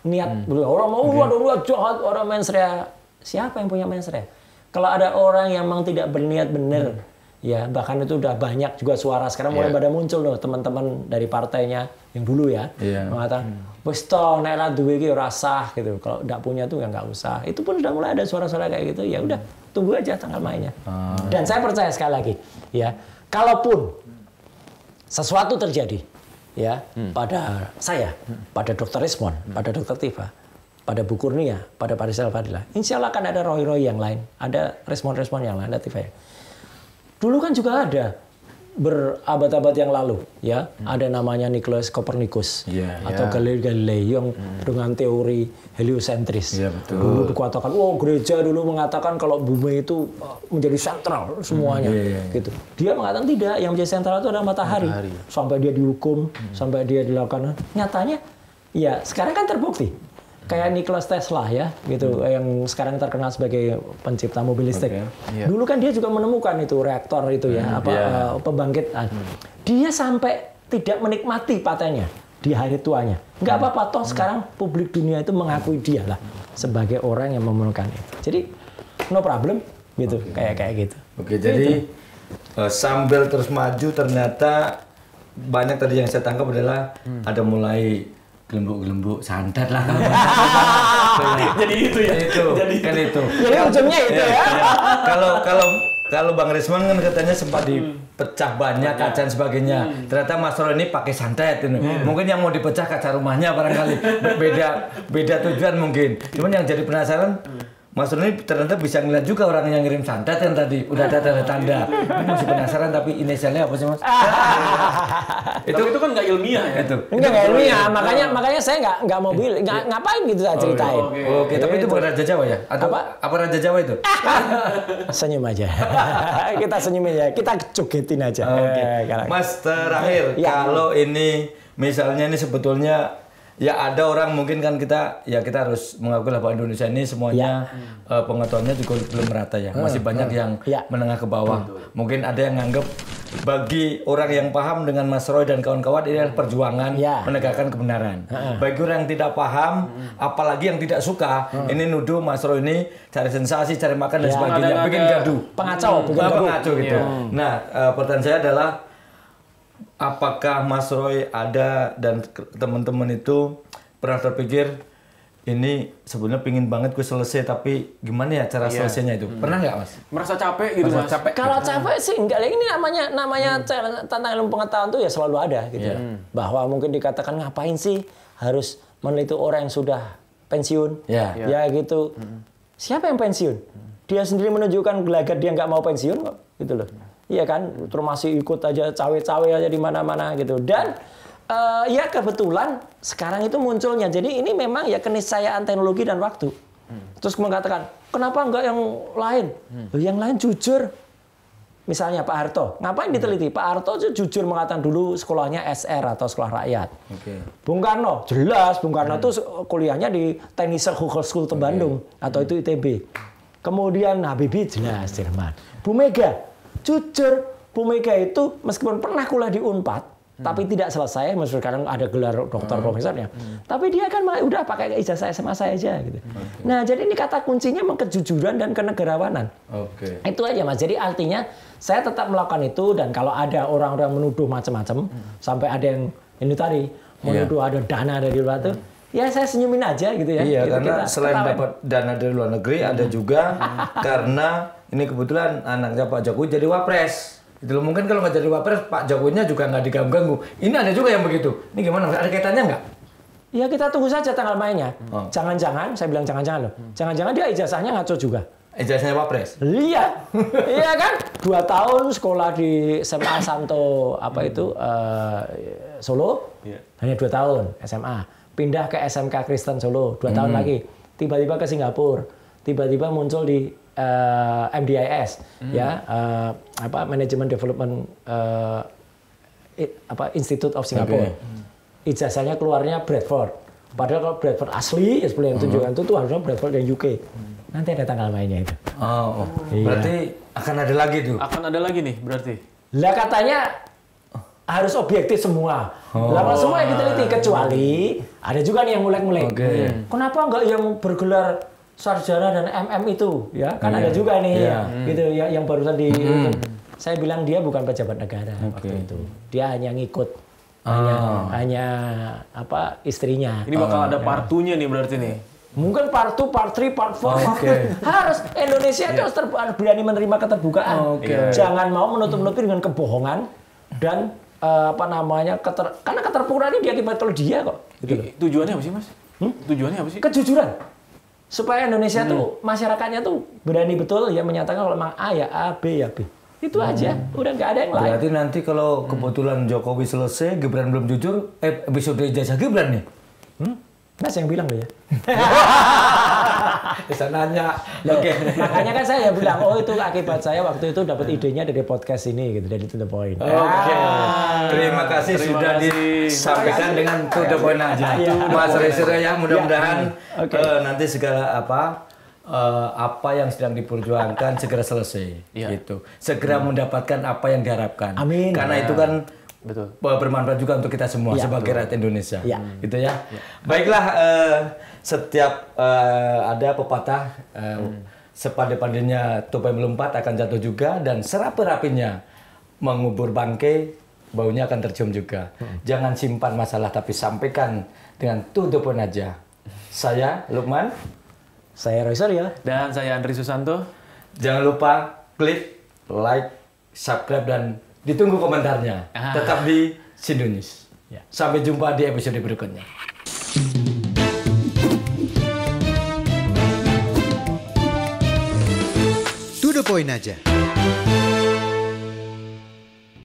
niat orang mau ada niat jahat, orang mensrea, siapa yang punya mensrea? Kalau ada orang yang memang tidak berniat benar, ya bahkan itu udah banyak juga suara sekarang mulai pada muncul loh teman-teman dari partainya yang dulu ya mengatakan wis to nek ra duwe iki ora sah gitu. Kalau enggak punya tuh ya enggak usah. Itu pun sudah mulai ada suara-suara kayak gitu. Ya udah, tunggu aja tanggal mainnya. Dan saya percaya sekali lagi, ya, kalaupun sesuatu terjadi ya pada saya, pada Dr. Rismon, pada Dr. Tifa, pada Bu Kurnia, pada Parisel Fadila, insya Allah akan ada roy-roy yang lain, ada respon-respon yang lain, ada Tifa. Dulu kan juga ada berabad-abad yang lalu, ya, ada namanya Nicolaus Copernicus atau Galileo Galilei yang dengan teori heliosentris. Dulu dikatakan, gereja dulu mengatakan kalau bumi itu menjadi sentral semuanya, gitu. Dia mengatakan tidak, yang menjadi sentral itu adalah matahari. Sampai dia dihukum, sampai dia dilakukan. Nyatanya, ya sekarang kan terbukti. Kayak Nikola Tesla ya, gitu, yang sekarang terkenal sebagai pencipta mobil listrik. Dulu kan dia juga menemukan itu reaktor itu ya, pembangkit. Dia sampai tidak menikmati patennya di hari tuanya. Nggak apa-apa, toh sekarang publik dunia itu mengakui dia lah sebagai orang yang memerlukan itu. Jadi no problem, gitu, kayak gitu. Oke, jadi sambil terus maju ternyata banyak tadi yang saya tangkap adalah ada mulai gelembuk-gelembuk santet lah. Jadi itu ya. Jadi ujungnya itu ya. Kalau Bang Rismon kan katanya sempat dipecah banyak kaca dan sebagainya. Ternyata Mas Roy ini pakai santet ini. Mungkin yang mau dipecah kaca rumahnya barangkali. Beda tujuan mungkin. Cuman yang jadi penasaran, Mas Roy ini ternyata bisa ngeliat juga orang yang ngirim santet yang tadi udah ada tanda-tanda. Ini masih penasaran tapi inisialnya apa sih Mas? itu kan nggak ilmiah ya? Nggak ilmiah, makanya saya nggak mau ngapain gitu saya ceritain. Oke, tapi itu bukan Raja Jawa ya? Atau apa Raja Jawa itu? Senyum aja. Kita senyum aja, kita jogetin aja. Mas, terakhir, kalau ini misalnya ini sebetulnya ya ada orang mungkin kan kita harus mengakui bahwa Indonesia ini semuanya pengetahuannya juga belum merata ya. Masih banyak yang menengah ke bawah. Mungkin ada yang nganggap bagi orang yang paham dengan Mas Roy dan kawan-kawan ini adalah perjuangan menegakkan kebenaran. Bagi orang yang tidak paham, apalagi yang tidak suka, ini nuduh Mas Roy ini cari sensasi, cari makan dan sebagainya, bikin gaduh. Pengacau gitu. Nah, pertanyaan saya adalah apakah Mas Roy ada dan teman-teman itu pernah terpikir ini sebenarnya pingin banget gue selesai tapi gimana ya cara selesainya itu? Pernah nggak Mas? Merasa capek gitu Mas? Kalau capek sih enggak. Ini namanya tantangan ilmu pengetahuan itu ya selalu ada gitu. Bahwa mungkin dikatakan ngapain sih harus meneliti orang yang sudah pensiun? Ya gitu. Siapa yang pensiun? Dia sendiri menunjukkan gelagat dia nggak mau pensiun kok, gitu loh. Iya kan, terus masih ikut aja cawe-cawe aja di mana-mana gitu. Dan ya kebetulan sekarang itu munculnya. Jadi ini memang ya keniscayaan teknologi dan waktu. Terus mengatakan, kenapa enggak yang lain? Yang lain jujur. Misalnya Pak Harto, ngapain diteliti? Pak Harto itu jujur mengatakan dulu sekolahnya SR atau sekolah rakyat. Bung Karno, jelas Bung Karno itu kuliahnya di Technische Hogeschool Bandung atau itu ITB. Kemudian Habibie jelas Jerman. Bu Mega, jujur, Bu Mega itu meskipun pernah kuliah di Unpad, tapi tidak selesai, meskipun sekarang ada gelar doktor profesornya. Tapi dia kan udah pakai ijazah SMA saya aja gitu. Nah, jadi ini kata kuncinya memang kejujuran dan kenegarawanan. Itu aja Mas. Jadi artinya saya tetap melakukan itu dan kalau ada orang-orang menuduh macam-macam, sampai ada yang ini tadi menuduh ada dana dari luar itu, ya saya senyumin aja gitu ya. Iya, gitu, karena selain dapat dana dari luar negeri, ada juga karena ini kebetulan anaknya Pak Jokowi jadi wapres. Itu loh, mungkin kalau nggak jadi wapres, Pak Jokowinya juga nggak diganggu-ganggu. Ini ada juga yang begitu. Ini gimana? Ada kaitannya nggak? Ya kita tunggu saja tanggal mainnya. Jangan-jangan, saya bilang jangan-jangan loh. Jangan-jangan dia ijazahnya ngaco juga. Ijazahnya wapres? Iya. Iya kan? 2 tahun sekolah di SMA Santo Solo. Hanya 2 tahun SMA. Pindah ke SMK Kristen Solo 2 tahun lagi. Tiba-tiba ke Singapura. Tiba-tiba muncul di MDIS Management Development Institute of Singapore. Ijazahnya keluarnya Bradford. Padahal kalau Bradford asli ya seperti yang tunjukkan itu harusnya Bradford dari UK. Nanti ada tanggal mainnya itu. Berarti akan ada lagi tuh. Akan ada lagi nih berarti. Lah katanya harus objektif semua. Lah semua yang diteliti kecuali ada juga nih yang mulek-mulek. Kenapa enggak yang bergelar sarjana dan MM itu? Ya, kan ada juga nih gitu yang barusan di saya bilang dia bukan pejabat negara waktu itu. Dia hanya ngikut hanya apa istrinya. Ini bakal ada part 2-nya nih berarti nih. Mungkin part 2, part 3, part 4. Harus Indonesia itu harus berani menerima keterbukaan. Jangan mau menutup-nutupi dengan kebohongan dan karena keterpuruan ini diakibatkan oleh dia kok. Gitu. Tujuannya apa sih, Mas? Tujuannya apa sih? Kejujuran. Supaya Indonesia tuh masyarakatnya tuh berani betul ya menyatakan kalau memang A ya A, B ya B. Itu aja, udah nggak ada yang lain. Berarti nanti kalau kebetulan Jokowi selesai, Gibran belum jujur, episode ijazah Gibran nih. Mas yang bilang loh ya. Bisa nanya. Makanya kan saya bilang, itu akibat saya waktu itu dapat idenya dari podcast ini gitu, dari To The Point. Terima kasih sudah disampaikan dengan To The Point aja. Mas Roy Suryo ya, mudah-mudahan nanti segala apa yang sedang diperjuangkan segera selesai gitu. Segera mendapatkan apa yang diharapkan. Amin. Karena itu kan bermanfaat juga untuk kita semua sebagai rakyat Indonesia. Gitu ya. Baiklah, setiap ada pepatah sepandai-pandainya tupai melompat akan jatuh juga, dan serapi-rapinya mengubur bangkai baunya akan tercium juga. Jangan simpan masalah tapi sampaikan dengan to the point aja. Saya Lukman. Saya Roy Suryo. Dan saya Andri Susanto. Jangan lupa klik, like, subscribe, dan ditunggu komentarnya. Tetap di Sindonews. Sampai jumpa di episode berikutnya. To the point aja.